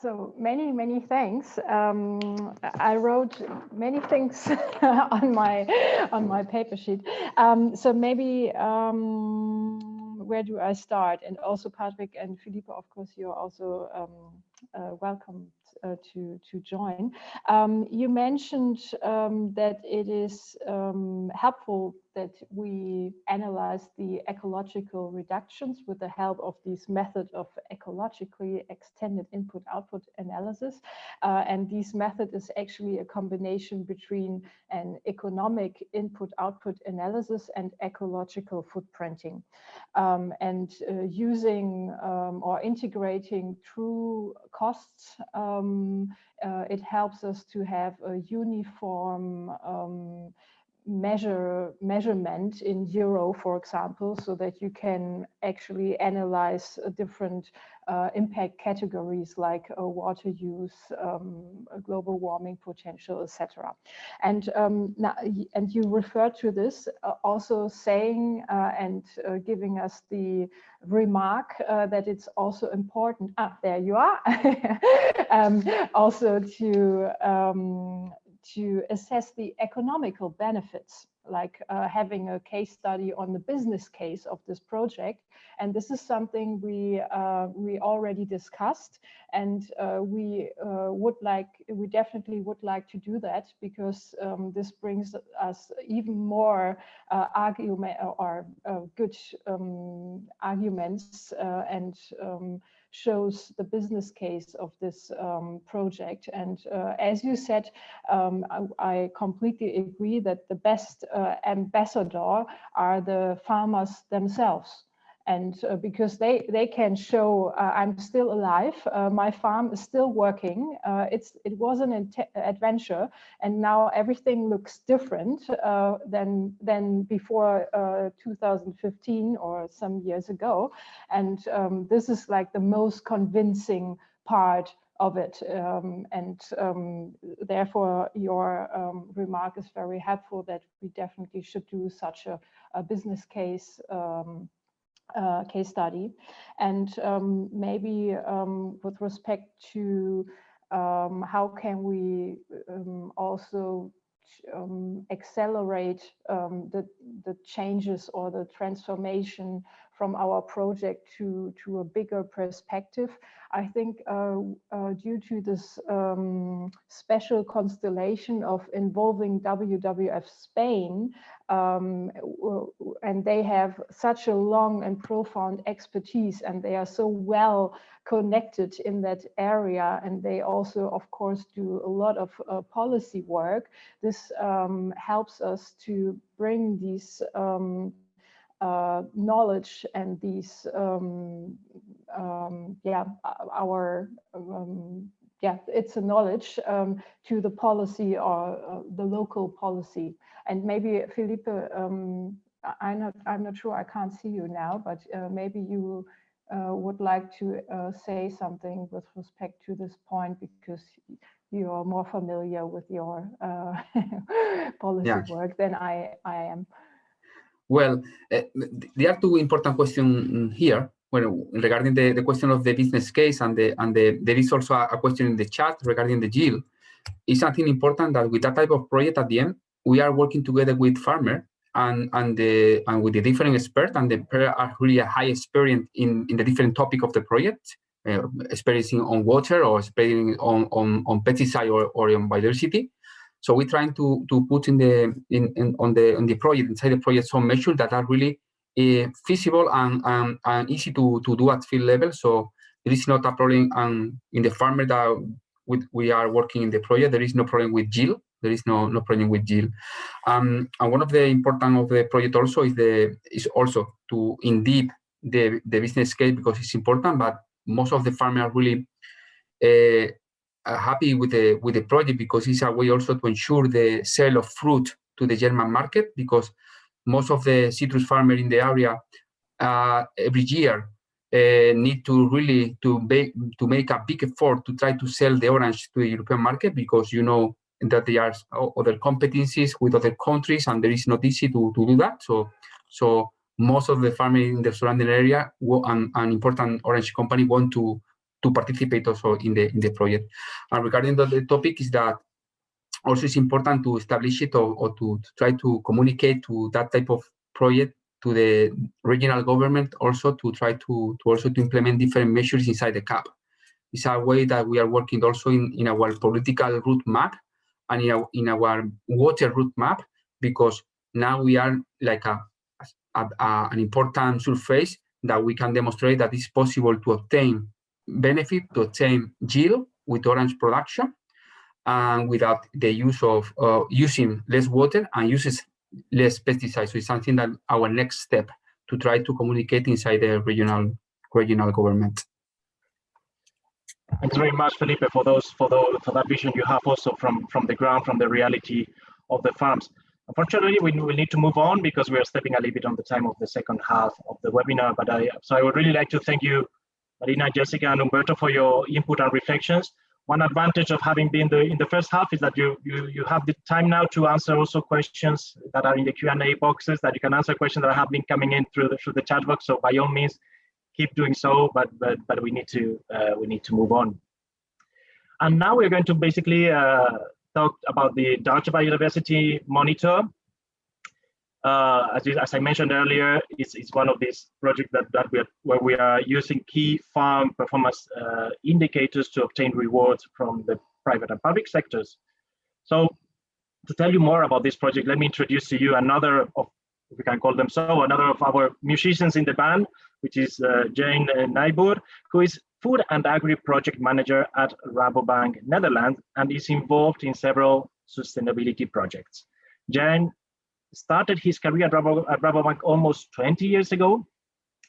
So many thanks. I wrote many things on my paper sheet. So maybe where do I start? And also Patrick and Filippo, of course, you're also welcome to join. You mentioned that it is helpful that we analyze the ecological reductions with the help of this method of ecologically extended input-output analysis. And this method is actually a combination between an economic input-output analysis and ecological footprinting. And using or integrating true costs, it helps us to have a uniform measurement in euro, for example, so that you can actually analyze different impact categories like water use, global warming potential, etc. And and you refer to this also saying and giving us the remark that it's also important. There you are. Also to assess the economical benefits, like having a case study on the business case of this project. And this is something we already discussed, and we definitely would like to do that, because this brings us even more argument or good arguments and shows the business case of this project. And as you said, I completely agree that the best ambassador are the farmers themselves. And because they can show I'm still alive, my farm is still working, it was an adventure, and now everything looks different than before 2015 or some years ago. And this is like the most convincing part of it. Therefore, your remark is very helpful, that we definitely should do such a business case case study. And maybe with respect to how can we also accelerate the changes or the transformation from our project to a bigger perspective. I think due to this special constellation of involving WWF Spain, and they have such a long and profound expertise, and they are so well connected in that area, and they also, of course, do a lot of policy work. This helps us to bring these knowledge and these it's a knowledge to the policy or the local policy. And maybe Felipe, I'm not sure, I can't see you now, but maybe you would like to say something with respect to this point, because you are more familiar with your policy work than I am. Well, there are two important questions here. Well, regarding the question of the business case, and there is also a question in the chat regarding the yield. It's something important that with that type of project, at the end, we are working together with farmer and with the different experts, and they are really a high experience in the different topic of the project, experiencing on water or experiencing on pesticide or on biodiversity. So we're trying to put in the project, inside the project, some measures that are really feasible and easy to do at field level. So there is not a problem in the farmer that we are working in the project. There is no problem with yield. There is no problem with yield. And one of the important of the project also is also to in deep the business case, because it's important. But most of the farmers are really happy with the project, because it's a way also to ensure the sale of fruit to the German market, because most of the citrus farmers in the area every year need to really to make a big effort to try to sell the orange to the European market, because you know that there are other competencies with other countries, and there is not easy to do that. So most of the farmers in the surrounding area and an important orange company want to participate also in the project. And regarding the topic is that also it's important to establish it or to try to communicate to that type of project to the regional government, also to try to implement different measures inside the CAP. It's a way that we are working also in our political route map and in our water route map, because now we are like an important surface that we can demonstrate that it's possible to obtain benefit, to obtain yield with orange production, and without the use of using less water and uses less pesticides. So it's something that our next step to try to communicate inside the regional government. Thanks very much, Felipe, for that vision you have also from the ground, from the reality of the farms. Unfortunately, we need to move on because we are stepping a little bit on the time of the second half of the webinar. But I would really like to thank you, Marina, Jessica, and Umberto, for your input and reflections. One advantage of having been in the first half is that you have the time now to answer also questions that are in the Q&A boxes, that you can answer questions that have been coming in through the chat box. So by all means, keep doing so, but we need to move on. And now we're going to basically talk about the Dutch Biodiversity Monitor. As I mentioned earlier, it's one of these projects where we are using key farm performance indicators to obtain rewards from the private and public sectors. So to tell you more about this project, let me introduce to you another of, if we can call them so, another of our musicians in the band, which is Jane Nijboer, who is Food and Agri Project Manager at Rabobank Netherlands and is involved in several sustainability projects. Jane started his career at Rabobank almost 20 years ago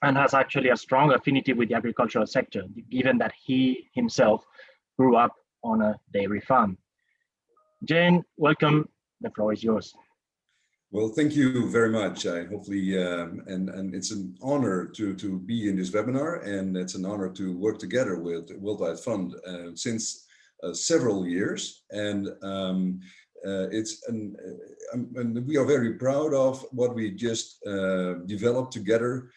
and has actually a strong affinity with the agricultural sector, given that he himself grew up on a dairy farm. Jane, welcome. The floor is yours. Well, thank you very much. Hopefully, and it's an honor to be in this webinar, and it's an honor to work together with Worldwide Fund since several years. And we are very proud of what we just developed together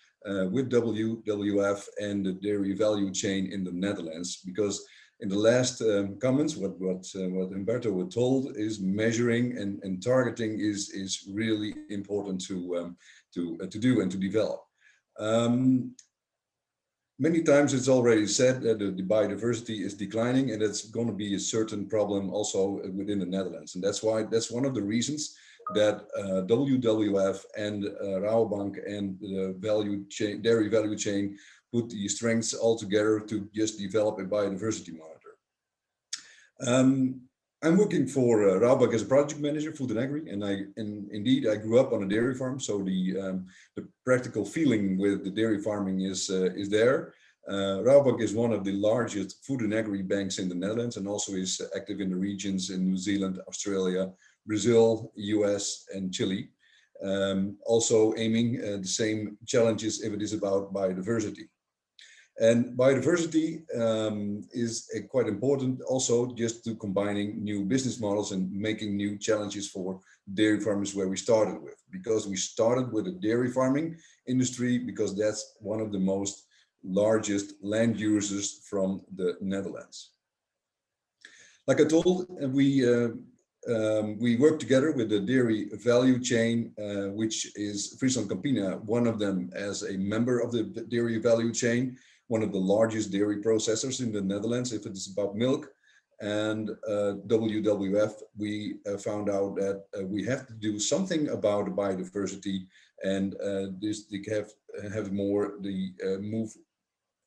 with WWF and the dairy value chain in the Netherlands, because in the last comments, what Umberto told is measuring and targeting is really important to do and to develop. Many times it's already said that the biodiversity is declining, and it's going to be a certain problem also within the Netherlands. And that's one of the reasons that WWF and Rabobank and the dairy value chain put the strengths all together to just develop a biodiversity monitor. I'm working for Rabobank as a project manager, food and agri, and indeed I grew up on a dairy farm, so the practical feeling with the dairy farming is there. Rabobank is one of the largest food and agri banks in the Netherlands, and also is active in the regions in New Zealand, Australia, Brazil, US, and Chile. Also aiming at the same challenges if it is about biodiversity. And biodiversity is quite important also just to combining new business models and making new challenges for dairy farmers where we started with. Because we started with the dairy farming industry because that's one of the most largest land users from the Netherlands. Like I told, we work together with the dairy value chain, which is Friesland Campina, one of them as a member of the dairy value chain, one of the largest dairy processors in the Netherlands if it is about milk. and WWF, we found out that we have to do something about biodiversity, and they have more the move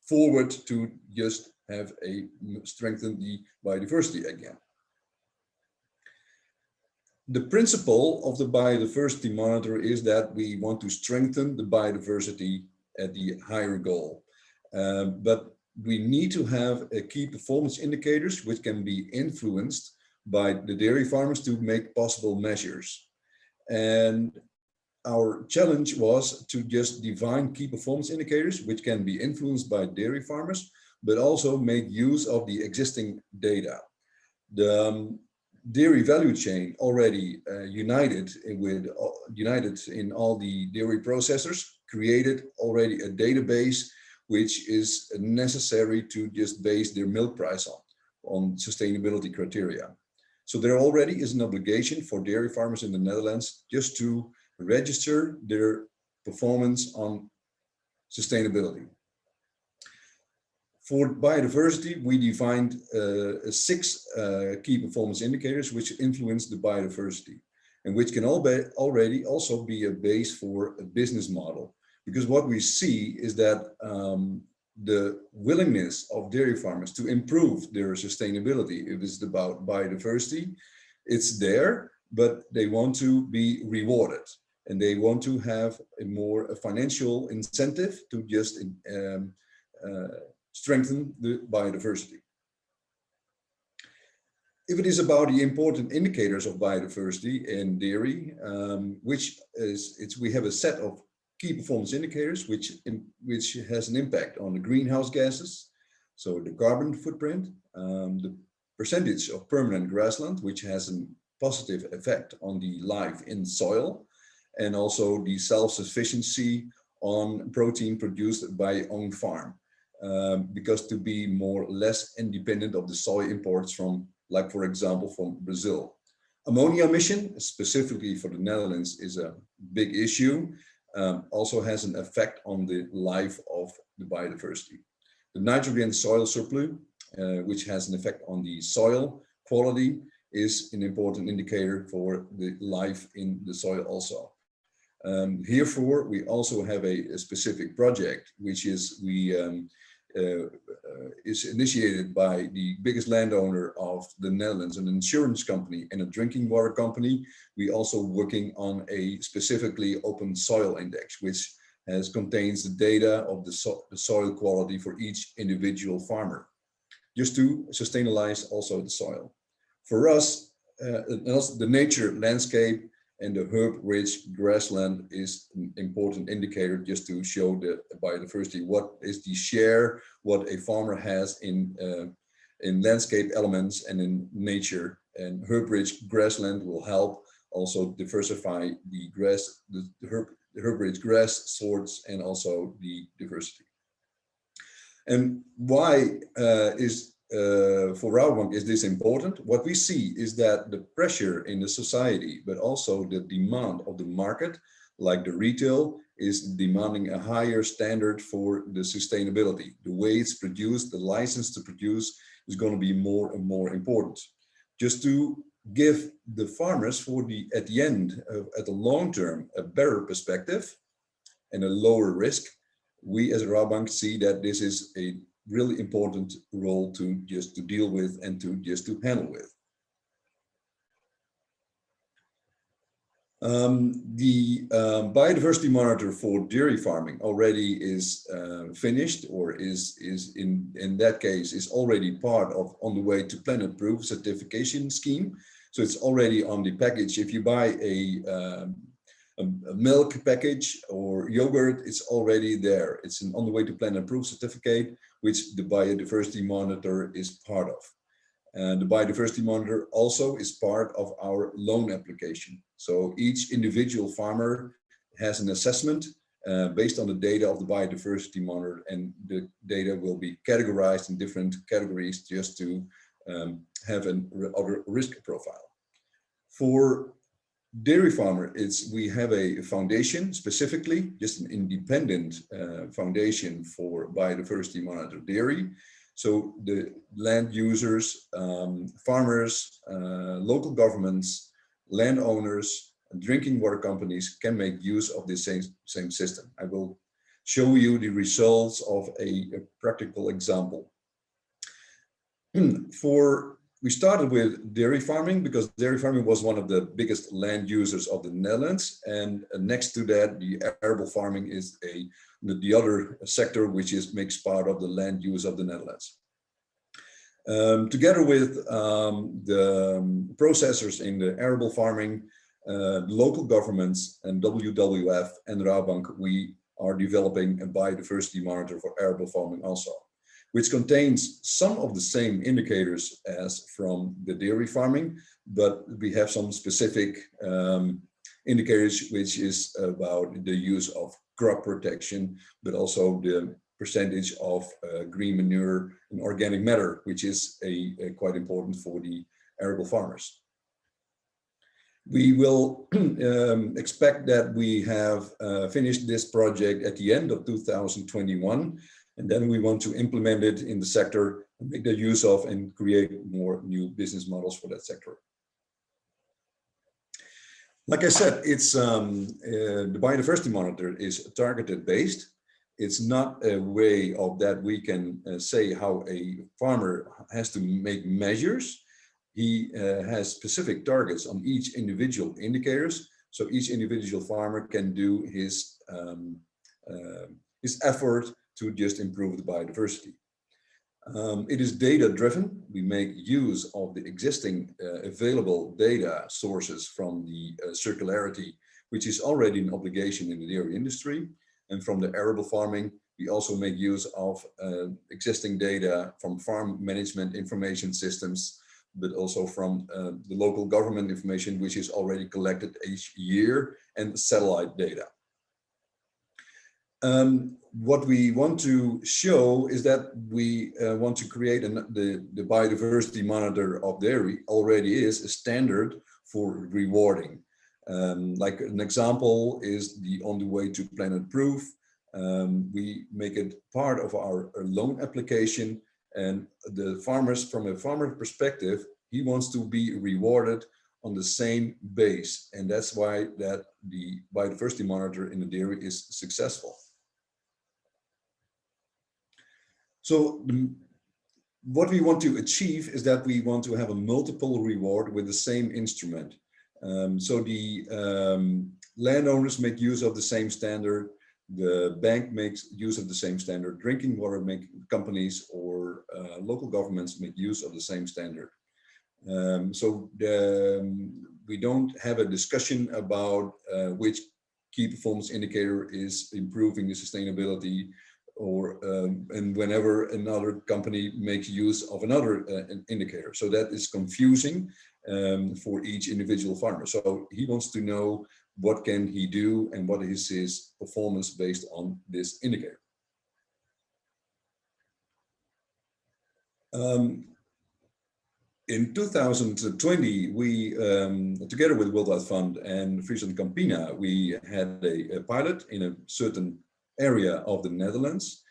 forward to just have a strengthen the biodiversity again. The principle of the biodiversity monitor is that we want to strengthen the biodiversity at the higher goal, but we need to have key performance indicators which can be influenced by the dairy farmers to make possible measures. And our challenge was to just define key performance indicators which can be influenced by dairy farmers, but also make use of the existing data. The dairy value chain already united in all the dairy processors created already a database which is necessary to just base their milk price on sustainability criteria. So there already is an obligation for dairy farmers in the Netherlands just to register their performance on sustainability. For biodiversity, we defined 6 key performance indicators which influence the biodiversity, and which can already also be a base for a business model. Because what we see is that the willingness of dairy farmers to improve their sustainability, if it's about biodiversity, it's there, but they want to be rewarded. And they want to have a more financial incentive to just strengthen the biodiversity. If it is about the important indicators of biodiversity in dairy, we have a set of key performance indicators which has an impact on the greenhouse gases, so the carbon footprint, the percentage of permanent grassland, which has a positive effect on the life in soil, and also the self-sufficiency on protein produced by own farm, because to be more or less independent of the soy imports from, like for example, from Brazil. Ammonia emission, specifically for the Netherlands, is a big issue. Also has an effect on the life of the biodiversity. The nitrogen soil surplus, which has an effect on the soil quality, is an important indicator for the life in the soil also. Herefore, we also have a specific project, which is is initiated by the biggest landowner of the Netherlands, an insurance company and a drinking water company. We also working on a specifically open soil index, which contains the data of the soil quality for each individual farmer, just to sustainabilize also the soil. For us, the nature landscape and the herb-rich grassland is an important indicator just to show the biodiversity. What is the share, what a farmer has in landscape elements and in nature, and herb-rich grassland will help also diversify the grass, the herb-rich grass sorts, and also the diversity. And why for Rabobank is this important? What we see is that the pressure in the society, but also the demand of the market, like the retail, is demanding a higher standard for the sustainability. The way it's produced, the license to produce is going to be more and more important. Just to give the farmers at the end, at the long term, a better perspective and a lower risk, we as Rabobank see that this is a really important role to deal with and to handle with. The biodiversity monitor for dairy farming already is finished, or is in that case is already part of on the way to Planet Proof certification scheme. So it's already on the package. If you buy a milk package or yogurt, it's already there. It's on the way to Planet Proof certificate, which the biodiversity monitor is part of. And the biodiversity monitor also is part of our loan application. So each individual farmer has an assessment based on the data of the biodiversity monitor, and the data will be categorized in different categories just to have a risk profile. For dairy farmer, we have a foundation specifically, just an independent foundation for biodiversity monitor dairy. So the land users, farmers, local governments, landowners, and drinking water companies can make use of this same system. I will show you the results of a practical example. We started with dairy farming because dairy farming was one of the biggest land users of the Netherlands, and next to that, the arable farming is the other sector which makes part of the land use of the Netherlands. Together with the processors in the arable farming, local governments and WWF and Rabobank, we are developing a biodiversity monitor for arable farming also, which contains some of the same indicators as from the dairy farming, but we have some specific indicators, which is about the use of crop protection, but also the percentage of green manure and organic matter, which is quite important for the arable farmers. We will expect that we have finished this project at the end of 2021, and then we want to implement it in the sector and make the use of and create more new business models for that sector. Like I said, it's the biodiversity monitor is targeted based. It's not a way of that we can say how a farmer has to make measures. He has specific targets on each individual indicators, so each individual farmer can do his effort to just improve the biodiversity. It is data driven. We make use of the existing available data sources from the circularity, which is already an obligation in the dairy industry. And from the arable farming, we also make use of existing data from farm management information systems, but also from the local government information, which is already collected each year, and satellite data. What we want to show is that we want to create the biodiversity monitor of dairy already is a standard for rewarding. Like an example is the On the Way to Planet Proof. We make it part of our loan application, and the farmers, from a farmer perspective, he wants to be rewarded on the same base, and that's why that the biodiversity monitor in the dairy is successful. So what we want to achieve is that we want to have a multiple reward with the same instrument. So the landowners make use of the same standard, the bank makes use of the same standard, drinking water companies or local governments make use of the same standard. We don't have a discussion about which key performance indicator is improving the sustainability, or and whenever another company makes use of another indicator. So that is confusing for each individual farmer. So he wants to know what can he do and what is his performance based on this indicator. In 2020, we, together with World Wide Fund and Friesland Campina, we had a pilot in a certain area of the Netherlands,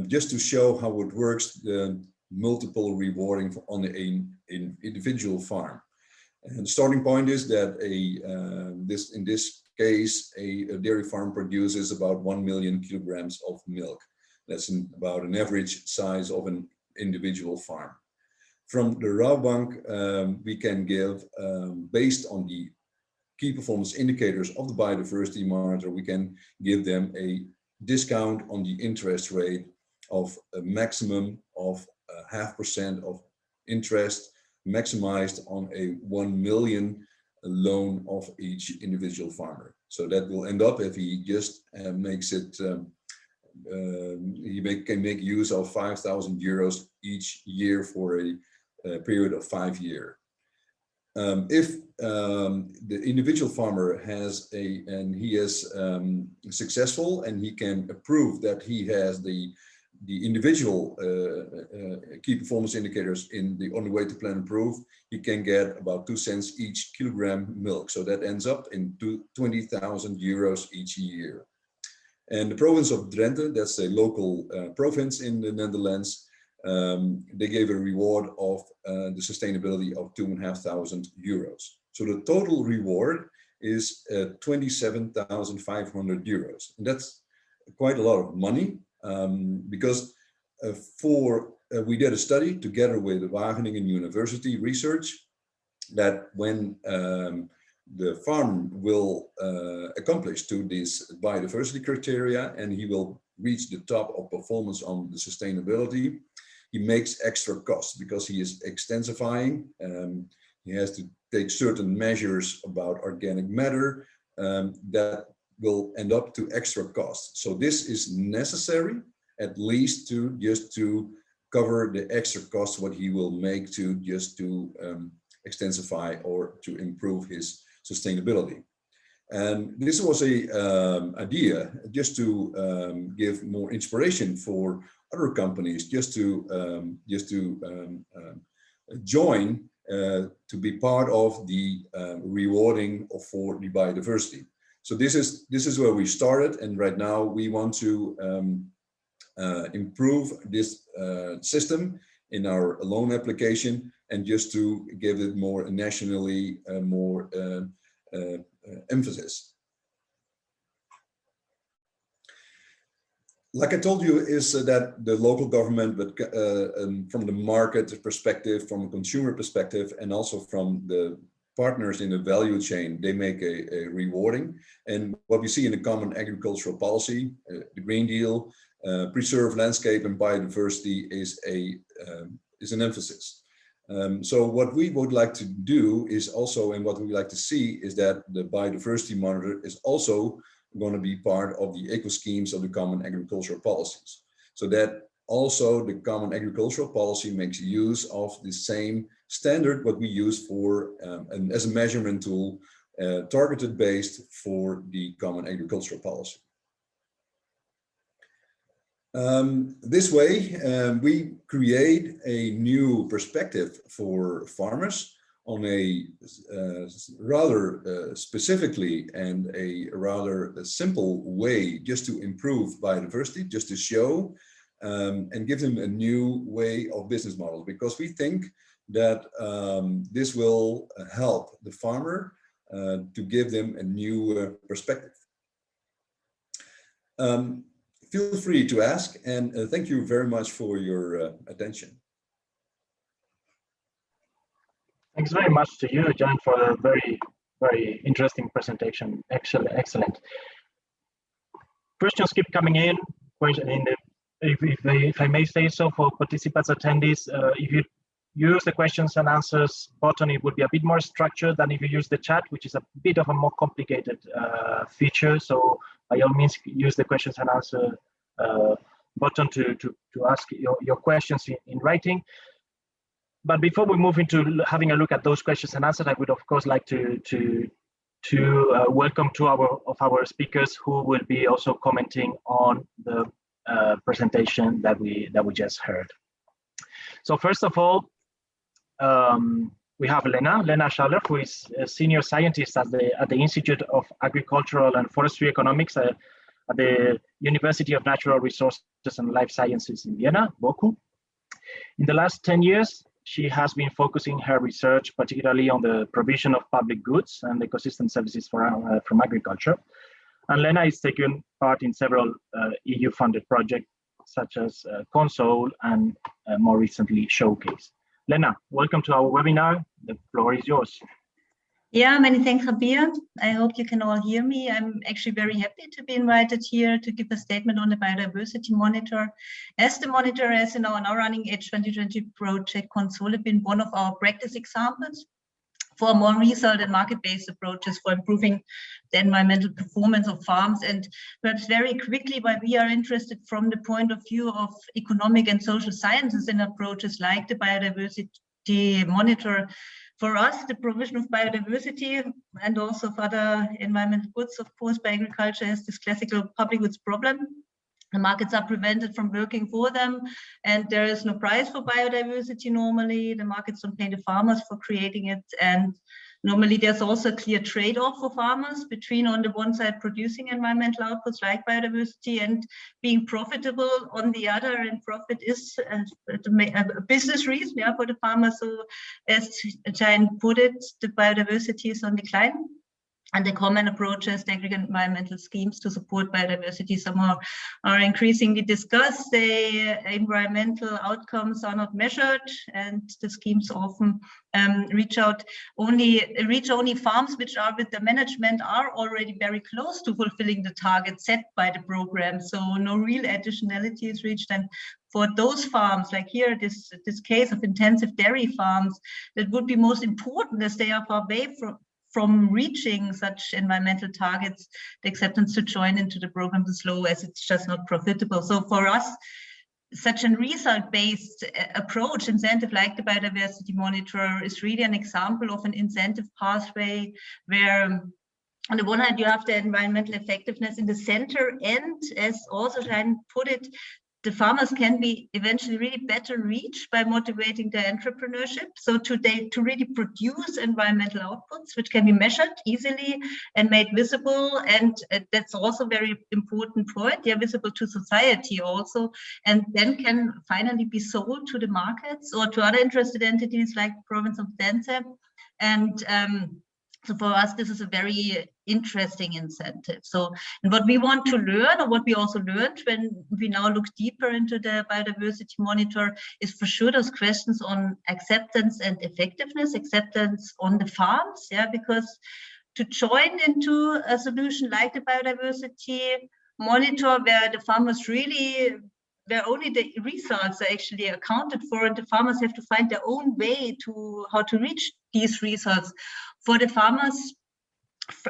just to show how it works, the multiple rewarding on an individual farm. And the starting point is that in this case, a dairy farm produces about 1 million kilograms of milk. That's about an average size of an individual farm. From the Rabobank, we can give, based on the key performance indicators of the biodiversity monitor, we can give them a discount on the interest rate of a maximum of 0.5% of interest, maximized on a 1 million loan of each individual farmer. So that will end up, if he just makes it, can make use of 5,000 euros each year for a period of 5 years. If the individual farmer has he is successful and he can prove that he has the individual key performance indicators On the Way to Planet Proof, he can get about 2 cents each kilogram milk. So that ends up in 20,000 euros each year. And the province of Drenthe, that's a local province in the Netherlands, they gave a reward of the sustainability of €2,500. So the total reward is 27,500 euros. And that's quite a lot of money because we did a study together with Wageningen University Research that when the farm will accomplish to this biodiversity criteria and he will reach the top of performance on the sustainability, he makes extra costs because he is extensifying. He has to take certain measures about organic matter that will end up to extra costs. So this is necessary at least to cover the extra costs what he will make to extensify or to improve his sustainability. And this was a idea just to give more inspiration for other companies just to join to be part of the rewarding for the biodiversity. So this is where we started, and right now we want to improve this system in our loan application and just to give it more nationally more emphasis. Like I told you, is that the local government, but from the market perspective, from a consumer perspective, and also from the partners in the value chain, they make a rewarding. And what we see in the Common Agricultural Policy, the Green Deal, preserve landscape and biodiversity is an emphasis. So what we would like to do is also, and what we like to see is that the biodiversity monitor is also going to be part of the eco schemes of the Common Agricultural Policies. So that also the Common Agricultural Policy makes use of the same standard what we use for and as a measurement tool, targeted based for the Common Agricultural Policy. This way, we create a new perspective for farmers on a rather specifically and a rather simple way just to improve biodiversity, just to show and give them a new way of business model, because we think that this will help the farmer to give them a new perspective. Feel free to ask, and thank you very much for your attention. Thanks very much to you, John, for a very, very interesting presentation. Excellent. Questions keep coming in. If I may say so, for participants, attendees, if you use the questions and answers button, it would be a bit more structured than if you use the chat, which is a bit of a more complicated feature. So by all means, use the questions and answer button to ask your questions in writing. But before we move into having a look at those questions and answers, I would of course like to welcome two of our speakers who will be also commenting on the presentation that we just heard. So first of all, we have Lena Schaller, who is a senior scientist at the Institute of Agricultural and Forestry Economics at the University of Natural Resources and Life Sciences in Vienna, BOKU. In the last 10 years, she has been focusing her research particularly on the provision of public goods and ecosystem services from agriculture. And Lena is taking part in several EU-funded projects such as Console and more recently Showcase. Lena, welcome to our webinar. The floor is yours. Yeah, many thanks, Javier. I hope you can all hear me. I'm actually very happy to be invited here to give a statement on the biodiversity monitor. As the monitor has in our now running H2020 project, Console has been one of our practice examples for more result and market-based approaches for improving the environmental performance of farms. And perhaps very quickly, why we are interested from the point of view of economic and social sciences in approaches like the biodiversity monitor. For us, the provision of biodiversity and also of other environmental goods, of course, by agriculture has this classical public goods problem. The markets are prevented from working for them, and there is no price for biodiversity normally. The markets don't pay the farmers for creating it, and normally there's also a clear trade-off for farmers between, on the one side, producing environmental outputs like biodiversity and being profitable on the other, and profit is a business reason, yeah, for the farmers. So as Jane put it, the biodiversity is on decline. And the common approaches, the aggregate environmental schemes to support biodiversity somehow are increasingly discussed. The environmental outcomes are not measured, and the schemes often reach only farms which are with the management are already very close to fulfilling the target set by the program. So no real additionality is reached. And for those farms, like here, this case of intensive dairy farms, that would be most important as they are far away from reaching such environmental targets. The acceptance to join into the program is low, as it's just not profitable. So for us, such a result-based approach, incentive like the biodiversity monitor, is really an example of an incentive pathway where, on the one hand, you have the environmental effectiveness in the center, and as also Jane put it, the farmers can be eventually really better reached by motivating their entrepreneurship. So to really produce environmental outputs, which can be measured easily and made visible. And that's also a very important point. They are visible to society also, and then can finally be sold to the markets or to other interested entities like the province of Denze. And so for us, this is a very interesting incentive. So, and what we want to learn, or what we also learned when we now look deeper into the biodiversity monitor, is for sure those questions on acceptance and effectiveness, acceptance on the farms, yeah, because to join into a solution like the biodiversity monitor, where the farmers really, where only the results are actually accounted for, and the farmers have to find their own way to how to reach these results. For the farmers,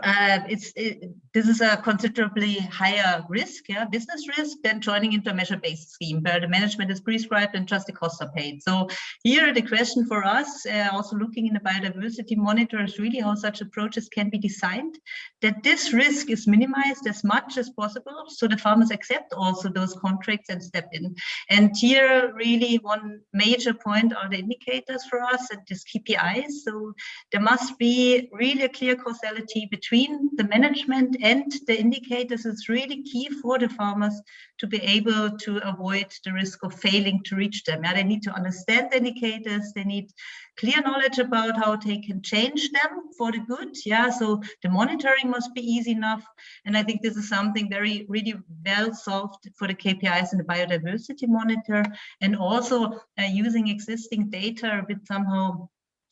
this is a considerably higher risk, yeah, business risk, than joining into a measure-based scheme where the management is prescribed and just the costs are paid. So here the question for us, also looking in the biodiversity monitor, is really how such approaches can be designed, that this risk is minimized as much as possible, so the farmers accept also those contracts and step in. And here really one major point are the indicators for us and these KPIs. So there must be really a clear causality between the management and the indicators. Is really key for the farmers to be able to avoid the risk of failing to reach them. Yeah, they need to understand the indicators. They need clear knowledge about how they can change them for the good. Yeah, so the monitoring must be easy enough. And I think this is something really well solved for the KPIs in the biodiversity monitor, and also using existing data with somehow,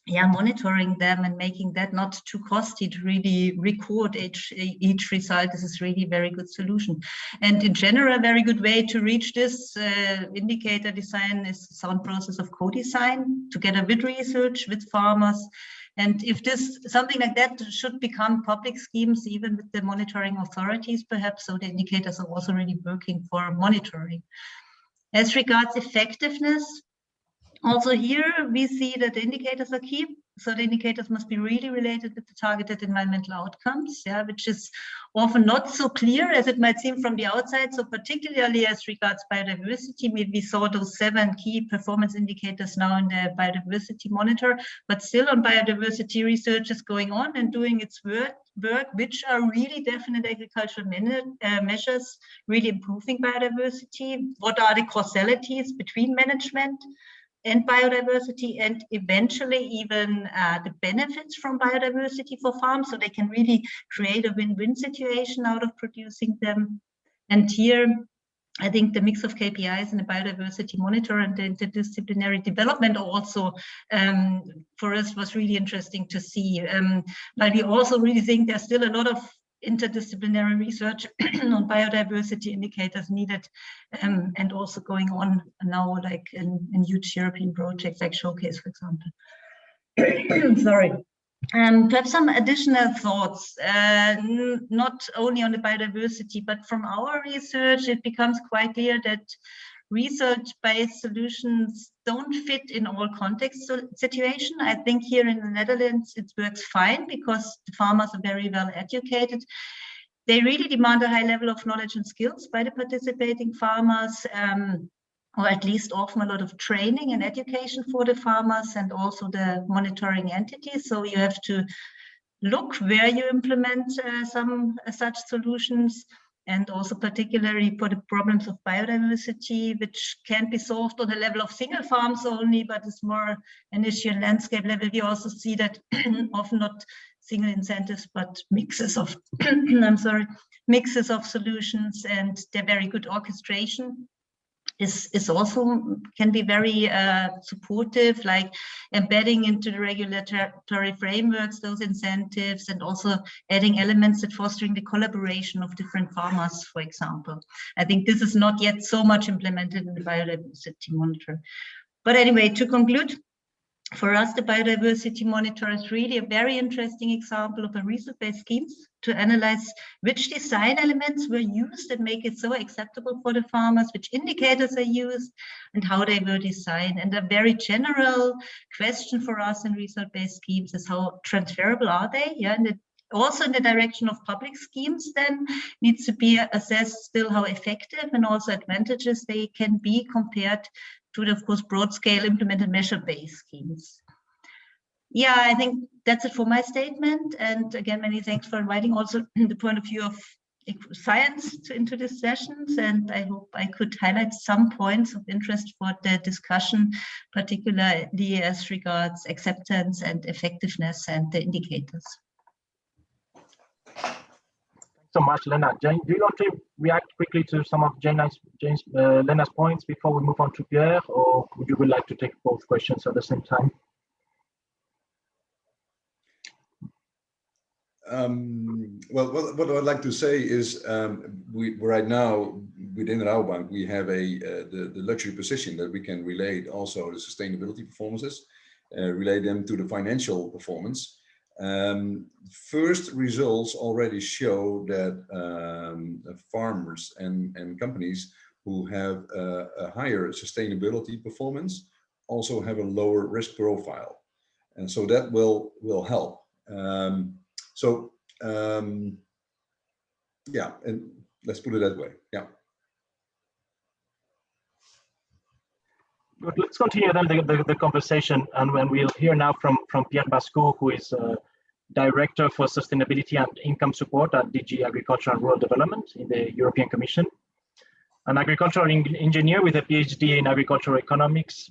yeah, monitoring them and making that not too costly to really record each result. This is really a very good solution. And in general, a very good way to reach this indicator design is the sound process of co-design together with research, with farmers. And if something like that should become public schemes, even with the monitoring authorities, perhaps, so the indicators are also really working for monitoring. As regards effectiveness, also here, we see that the indicators are key. So the indicators must be really related with the targeted environmental outcomes, yeah, which is often not so clear as it might seem from the outside. So particularly as regards biodiversity, we saw those 7 key performance indicators now in the biodiversity monitor, but still on biodiversity research is going on and doing its work, which are really definite agricultural measures, really improving biodiversity. What are the causalities between management and biodiversity, and eventually even the benefits from biodiversity for farms, so they can really create a win-win situation out of producing them. And here, I think the mix of KPIs and the biodiversity monitor and the interdisciplinary development also for us was really interesting to see. But we also really think there's still a lot of interdisciplinary research on biodiversity indicators needed, and also going on now, like in huge European projects like Showcase, for example. Sorry. Perhaps some additional thoughts, not only on the biodiversity, but from our research, it becomes quite clear that research-based solutions don't fit in all context situation. I think here in the Netherlands, it works fine because the farmers are very well educated. They really demand a high level of knowledge and skills by the participating farmers, or at least often a lot of training and education for the farmers and also the monitoring entities. So you have to look where you implement some such solutions, and also particularly for the problems of biodiversity, which can't be solved on the level of single farms only, but is more an issue at landscape level. We also see that often not single incentives, but mixes of, I'm sorry, mixes of solutions, and they're very good orchestration is also can be very supportive, like embedding into the regulatory frameworks those incentives, and also adding elements that fostering the collaboration of different farmers, for example. I think this is not yet so much implemented in the biodiversity monitor. But anyway, to conclude, for us, the biodiversity monitor is really a very interesting example of a research-based schemes to analyze which design elements were used that make it so acceptable for the farmers, which indicators are used, and how they were designed. And a very general question for us in research-based schemes is how transferable are they? Yeah, and also in the direction of public schemes then needs to be assessed still how effective and also advantages they can be compared to the, of course, broad scale implemented measure-based schemes. Yeah, I think that's it for my statement. And again, many thanks for inviting also the point of view of science into these sessions. And I hope I could highlight some points of interest for the discussion, particularly as regards acceptance and effectiveness and the indicators. So much, Lena. Jane, do you want to react quickly to some of Lena's points before we move on to Pierre, or would you like to take both questions at the same time? Well, what I'd like to say is we right now within Rabobank we have the luxury position that we can relate also the sustainability performances, relate them to the financial performance. First results already show that farmers and companies who have a higher sustainability performance also have a lower risk profile, and so that will help. Yeah, and let's put it that way. Yeah. Good. Let's continue then the conversation, and when we'll hear now from Pierre Basco, who is Director for Sustainability and Income Support at DG Agriculture and Rural Development in the European Commission. An agricultural engineer with a PhD in agricultural economics,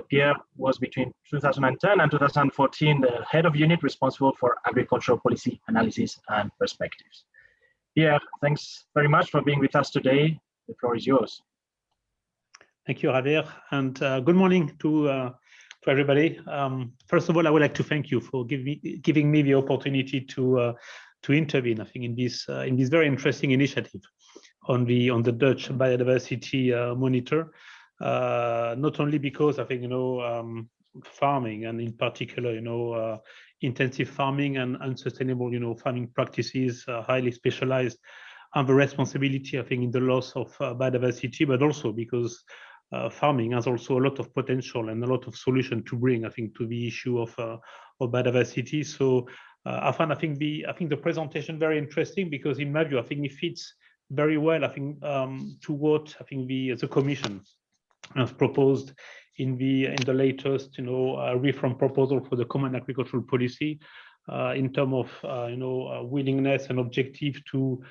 Pierre was between 2010 and 2014 the head of unit responsible for agricultural policy analysis and perspectives. Pierre, thanks very much for being with us today. The floor is yours. Thank you, Javier, and good morning to everybody. First of all, I would like to thank you for giving me the opportunity to intervene, I think, in this very interesting initiative on the Dutch biodiversity monitor. Not only because I think farming, and in particular intensive farming and unsustainable farming practices, highly specialized, have a responsibility, I think, in the loss of biodiversity, but also because farming has also a lot of potential and a lot of solution to bring, I think, to the issue of biodiversity. So I think the presentation very interesting, because in my view, I think it fits very well, I think, to what I think the Commission has proposed in the latest reform proposal for the Common Agricultural Policy, in terms of willingness and objective to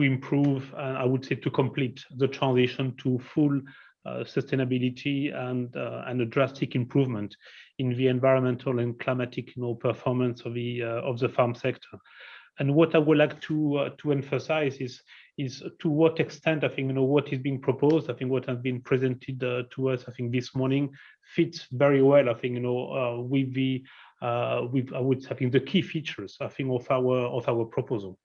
improve, and I would say to complete the transition to full sustainability and a drastic improvement in the environmental and climatic performance of the farm sector. And what I would like to emphasize is to what extent I think what is being proposed, I think what has been presented to us, I think this morning, fits very well, I think with the key features, I think, of our proposal.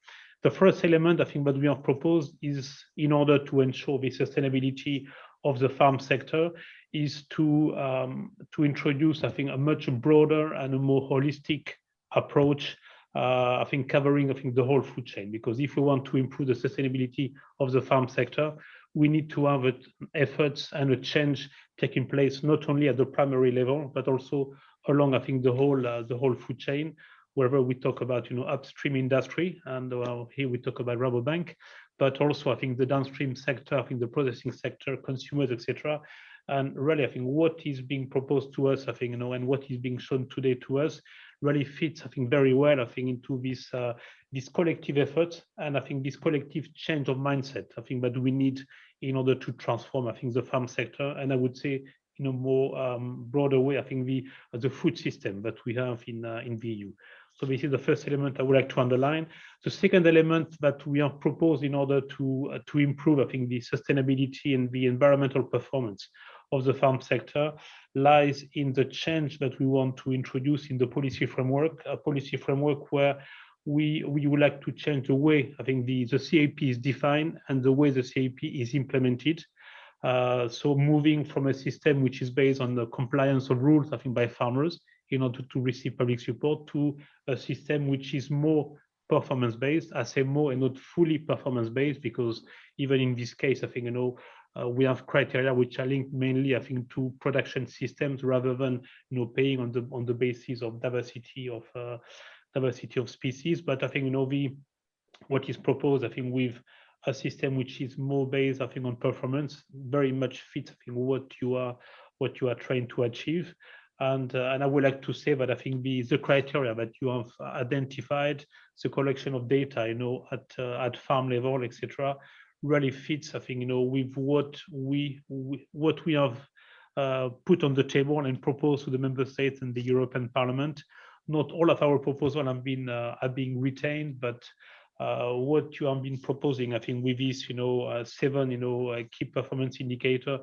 The first element, I think, that we have proposed is, in order to ensure the sustainability of the farm sector, is to introduce, I think, a much broader and a more holistic approach, I think, covering, I think, the whole food chain. Because if we want to improve the sustainability of the farm sector, we need to have efforts and a change taking place not only at the primary level, but also along, I think, the whole food chain, wherever we talk about upstream industry, and here we talk about Rabobank, but also I think the downstream sector, I think the processing sector, consumers, etc. And really, I think what is being proposed to us, I think, and what is being shown today to us really fits, I think, very well, I think, into this collective effort, and I think this collective change of mindset, I think, that we need in order to transform, I think, the farm sector, and I would say in a more broader way, I think, the food system that we have in the EU. So this is the first element I would like to underline. The second element that we have proposed in order to improve, I think, the sustainability and the environmental performance of the farm sector lies in the change that we want to introduce in the policy framework, a policy framework where we would like to change the way, I think, the CAP is defined and the way the CAP is implemented. So moving from a system which is based on the compliance of rules, I think, by farmers in order to receive public support, to a system which is more performance-based. I say more and not fully performance-based, because even in this case, I think, we have criteria which are linked mainly, I think, to production systems rather than, paying on the basis of diversity of species. But I think, what is proposed, I think, with a system which is more based, I think, on performance, very much fits, I think, what you are trying to achieve. And I would like to say that I think the criteria that you have identified, the collection of data, at farm level, etc., really fits, I think, with what we have put on the table and proposed to the member states and the European Parliament. Not all of our proposals are being retained, but what you have been proposing, I think, with these, 7, key performance indicator,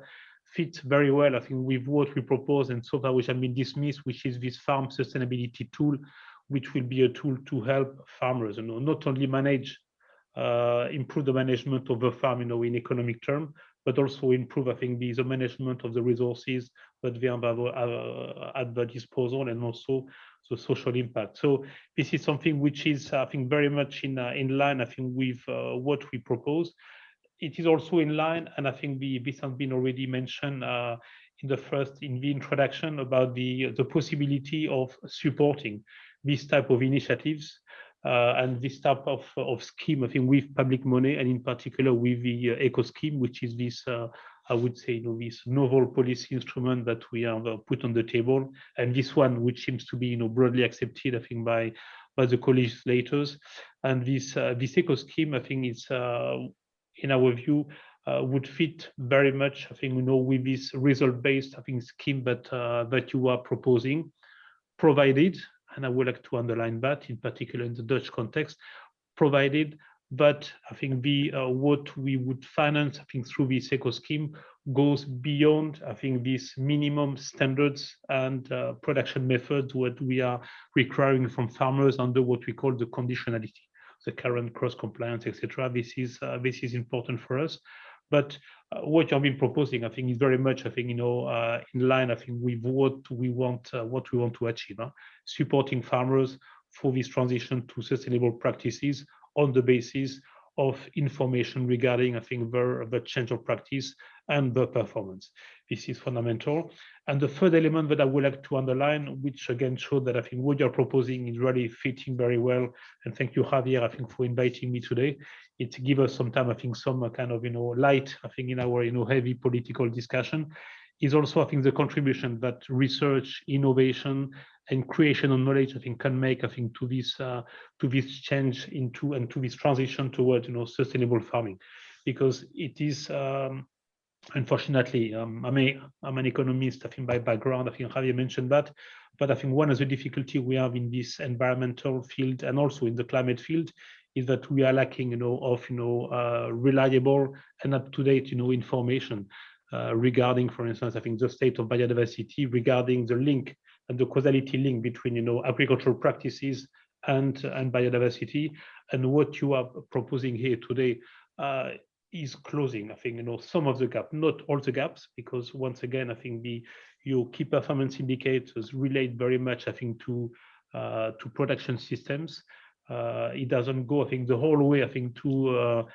fits very well, I think, with what we propose and so far which have been dismissed, which is this farm sustainability tool, which will be a tool to help farmers, not only manage, improve the management of the farm, in economic term, but also improve, I think, the management of the resources that they have at their disposal, and also the social impact. So this is something which is, I think, very much in line, I think, with what we propose. It is also in line, and I think this has been already mentioned in the introduction, about the possibility of supporting this type of initiatives and this type of scheme, I think, with public money, and in particular with the Eco scheme, which is this, I would say, this novel policy instrument that we have put on the table, and this one which seems to be, broadly accepted, I think, by the co-legislators. And this Eco scheme, I think, is in our view, would fit very much, I think, with this result-based, I think, scheme that you are proposing, provided, and I would like to underline that, in particular in the Dutch context, provided that, I think, what we would finance, I think, through this Eco scheme goes beyond, I think, these minimum standards and production methods what we are requiring from farmers under what we call the conditionality, the current cross compliance, etc. This is important for us. But what you've been proposing, I think, is very much, I think, in line, I think, with what we want to achieve, supporting farmers for this transition to sustainable practices on the basis of information regarding, I think, the change of practice and the performance. This is fundamental. And the third element that I would like to underline, which again showed that I think what you're proposing is really fitting very well, and thank you, Javier, I think, for inviting me today. It gives us some time, I think, some kind of, light, I think, in our, heavy political discussion, is also, I think, the contribution that research, innovation, and creation of knowledge, I think, can make, I think, to this change into, and to this transition towards, sustainable farming, because it is, unfortunately, I'm an economist, I think, by background. I think Javier mentioned that, but I think one of the difficulties we have in this environmental field and also in the climate field is that we are lacking, of reliable and up-to-date, information regarding, for instance, I think, the state of biodiversity, regarding the link and the causality link between, agricultural practices and biodiversity. And what you are proposing here today is closing, I think, some of the gap, not all the gaps, because once again, I think your key performance indicators relate very much, I think, to production systems. It doesn't go, I think, the whole way, I think, to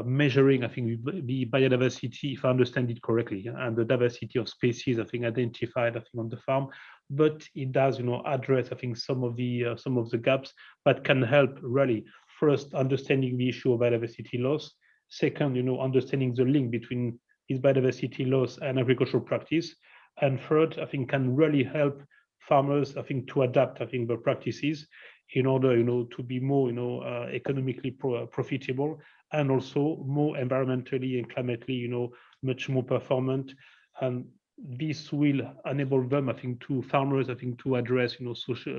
measuring, I think, the biodiversity, if I understand it correctly, and the diversity of species, I think, identified, I think, on the farm. But it does, address, I think, some of the gaps that can help really. First, understanding the issue of biodiversity loss. Second, understanding the link between this biodiversity loss and agricultural practice. And third, I think, can really help farmers, I think, to adapt, I think, their practices in order, to be more, economically profitable, and also more environmentally and climately, much more performant. And this will enable them, I think, farmers, I think, to address,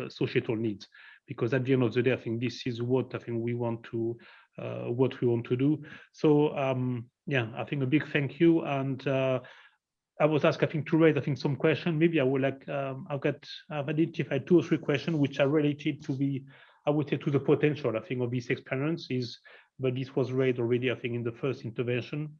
societal needs, because at the end of the day, I think this is what I think we want to do. So yeah, I think a big thank you. And I was asked, I think, to raise, I think, some questions. Maybe I would like, I've identified 2 or 3 questions which are related to the, I would say, to the potential, I think, of this experience is, but this was raised already, I think, in the first intervention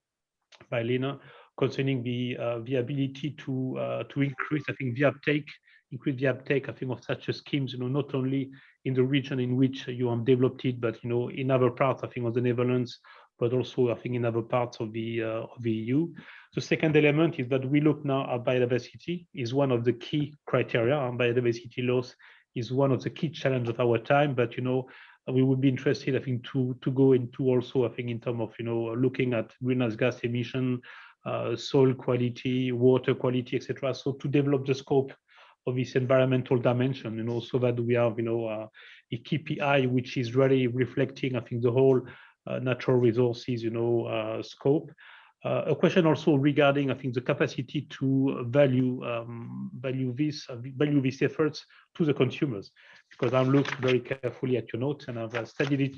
by Lena, concerning the ability to increase, I think, the uptake, I think, of such schemes, not only in the region in which you have developed it, but, in other parts, I think, of the Netherlands, but also, I think, in other parts of the EU. The second element is that we look now at biodiversity is one of the key criteria, and biodiversity loss is one of the key challenges of our time. But we would be interested, I think, to go into also, I think, in terms of looking at greenhouse gas emission, soil quality, water quality, etc. So to develop the scope of this environmental dimension, so that we have a KPI which is really reflecting, I think, the whole natural resources scope. A question also regarding, I think, the capacity to value these efforts to the consumers, because I've looked very carefully at your notes and I've studied it,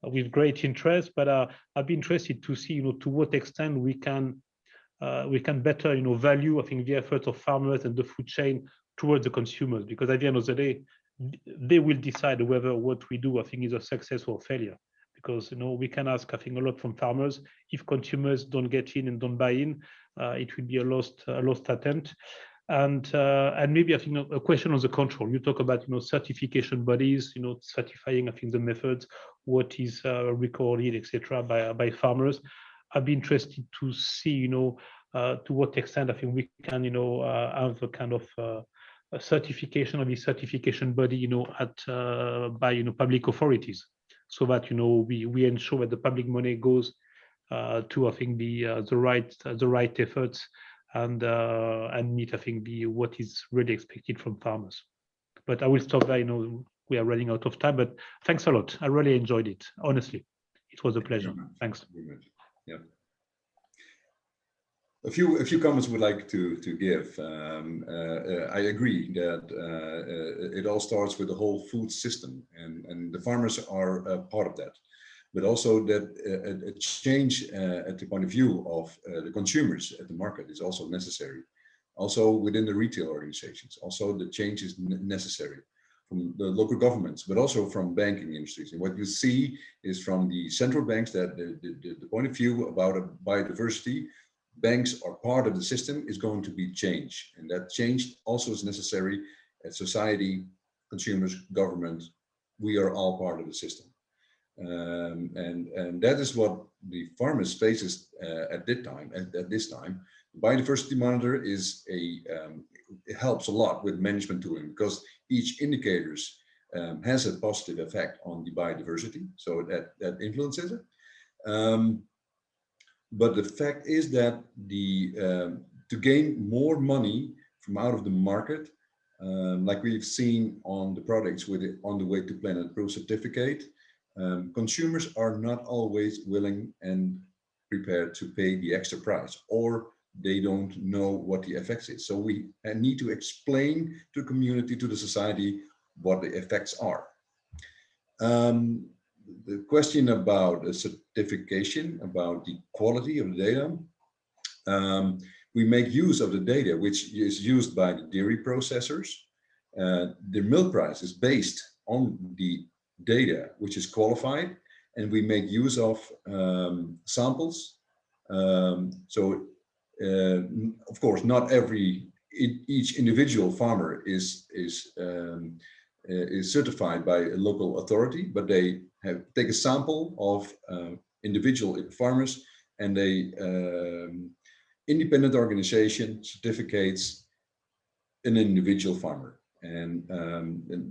with great interest. But I'd be interested to see, to what extent we can better, value, I think, the efforts of farmers and the food chain towards the consumers, because at the end of the day, they will decide whether what we do, I think, is a success or failure. Because we can ask, I think, a lot from farmers. If consumers don't get in and don't buy in, it will be a lost attempt. And maybe, I think, a question on the control. You talk about certification bodies, certifying, I think, the methods, what is recorded, etc. by farmers. I'd be interested to see, to what extent, I think, we can, have a kind of a certification of the certification body, by public authorities, so that we ensure that the public money goes to, I think, the right efforts and meet, I think, what is really expected from farmers. But I will stop there. We are running out of time. But thanks a lot. I really enjoyed it. Honestly, it was a pleasure. Thanks. Yeah. A few comments would like to give. I agree that it all starts with the whole food system, and the farmers are part of that. But also that a change at the point of view of the consumers at the market is also necessary. Also within the retail organizations, also the change is necessary from the local governments, but also from banking industries. And what you see is from the central banks that the point of view about biodiversity, banks are part of the system, is going to be changed. And that change also is necessary at society, consumers, government. We are all part of the system. And that is what the farmers faces at this time. Biodiversity monitor is it helps a lot with management tooling, because each indicators has a positive effect on the biodiversity, so that influences it. But the fact is that to gain more money from out of the market, like we've seen on the products on the way to Planet Pro certificate, consumers are not always willing and prepared to pay the extra price, or they don't know what the effects is. So we need to explain to the community, to the society, what the effects are. The question about the certification, about the quality of the data, we make use of the data which is used by the dairy processors. The milk price is based on the data which is qualified, and we make use of samples. So of course, not each individual farmer is certified by a local authority, but they take a sample of individual farmers, and a independent organization certificates an individual farmer. And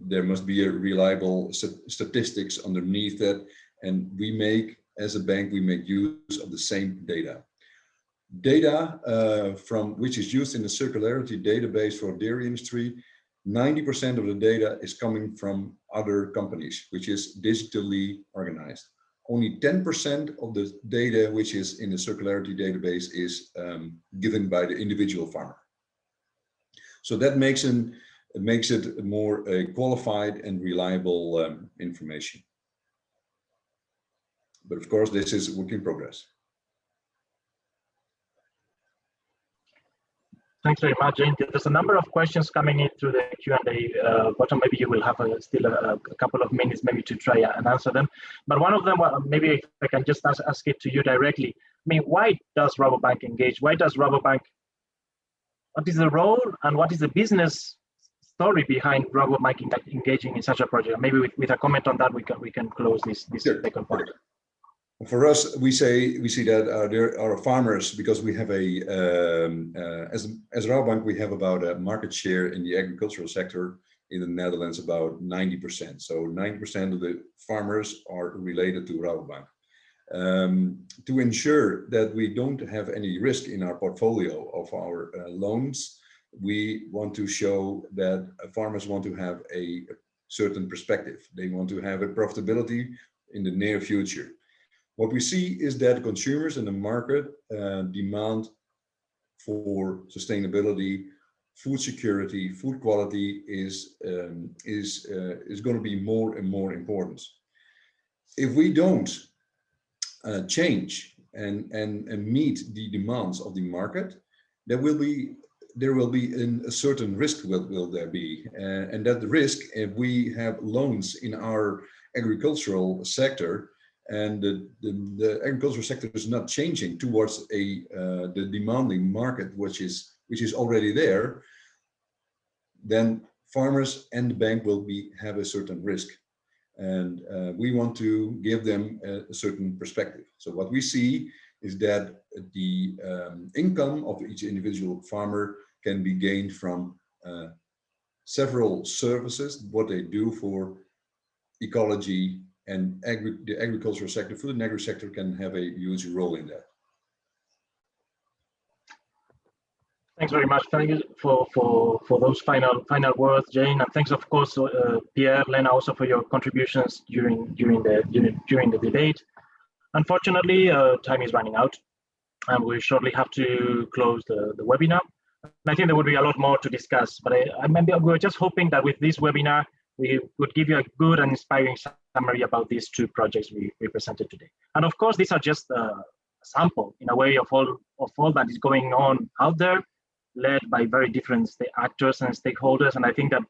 there must be a reliable statistics underneath that. And we make, as a bank, we make use of the same data. Data from which is used in the circularity database for dairy industry, 90% of the data is coming from other companies, which is digitally organized. Only 10% of the data which is in the circularity database is given by the individual farmer. So that makes it more qualified and reliable information. But of course, this is a work in progress. Thanks very much, Jane. There's a number of questions coming in through the Q&A button. Maybe you will have still a couple of minutes maybe to try and answer them. But one of them, maybe if I can just ask it to you directly. I mean, why does Rabobank engage? Why does Rabobank, what is the role and what is the business story behind Rabobank engaging in such a project? Maybe with a comment on that, we can close this sure. second part. For us, we see that there are farmers, because we have as Rabobank, we have about a market share in the agricultural sector in the Netherlands, about 90%. So 90% of the farmers are related to Rabobank. To ensure that we don't have any risk in our portfolio of our loans, we want to show that farmers want to have a certain perspective. They want to have a profitability in the near future. What we see is that consumers in the market demand for sustainability, food security, food quality is going to be more and more important. If we don't change and meet the demands of the market, there will be a certain risk will there be, and that the risk, if we have loans in our agricultural sector, and the agricultural sector is not changing towards the demanding market, which is already there, then farmers and the bank will have a certain risk, and we want to give them a certain perspective. So what we see is that the income of each individual farmer can be gained from several services, what they do for ecology, and the agricultural sector, food and agri sector can have a huge role in that. Thanks very much. Thank you for those final words, Jane, and thanks of course Pierre, Lena, also for your contributions during the debate. Unfortunately, time is running out, and we shortly have to close the webinar. I think there would be a lot more to discuss, but we were just hoping that with this webinar we would give you a good and inspiring summary about these two projects we presented today. And of course, these are just a sample in a way of all that is going on out there, led by very different actors and stakeholders. And I think that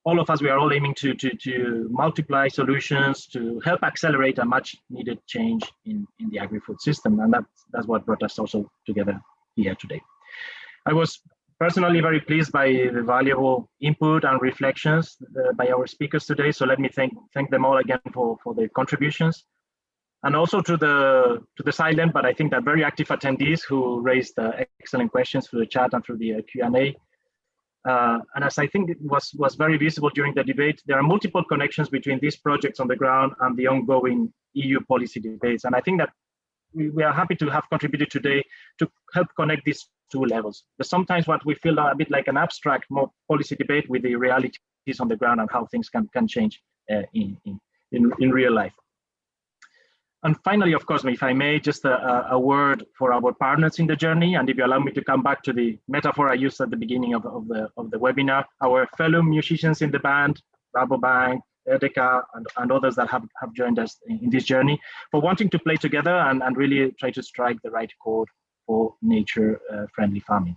all of us, we are all aiming to multiply solutions to help accelerate a much needed change in the agri-food system. And that's what brought us also together here today. I was personally very pleased by the valuable input and reflections by our speakers today. So let me thank them all again for their contributions, and also to the silent, but I think that very active attendees who raised excellent questions through the chat and through the Q&A. And as I think it was very visible during the debate, there are multiple connections between these projects on the ground and the ongoing EU policy debates. And I think that we are happy to have contributed today to help connect these two levels. But sometimes what we feel a bit like an abstract, more policy debate with the realities on the ground and how things can change in real life. And finally, of course, if I may, just a word for our partners in the journey. And if you allow me to come back to the metaphor I used at the beginning of the webinar, our fellow musicians in the band, Rabobank, Edeka, and others that have joined us in this journey, for wanting to play together and really try to strike the right chord for nature-friendly farming.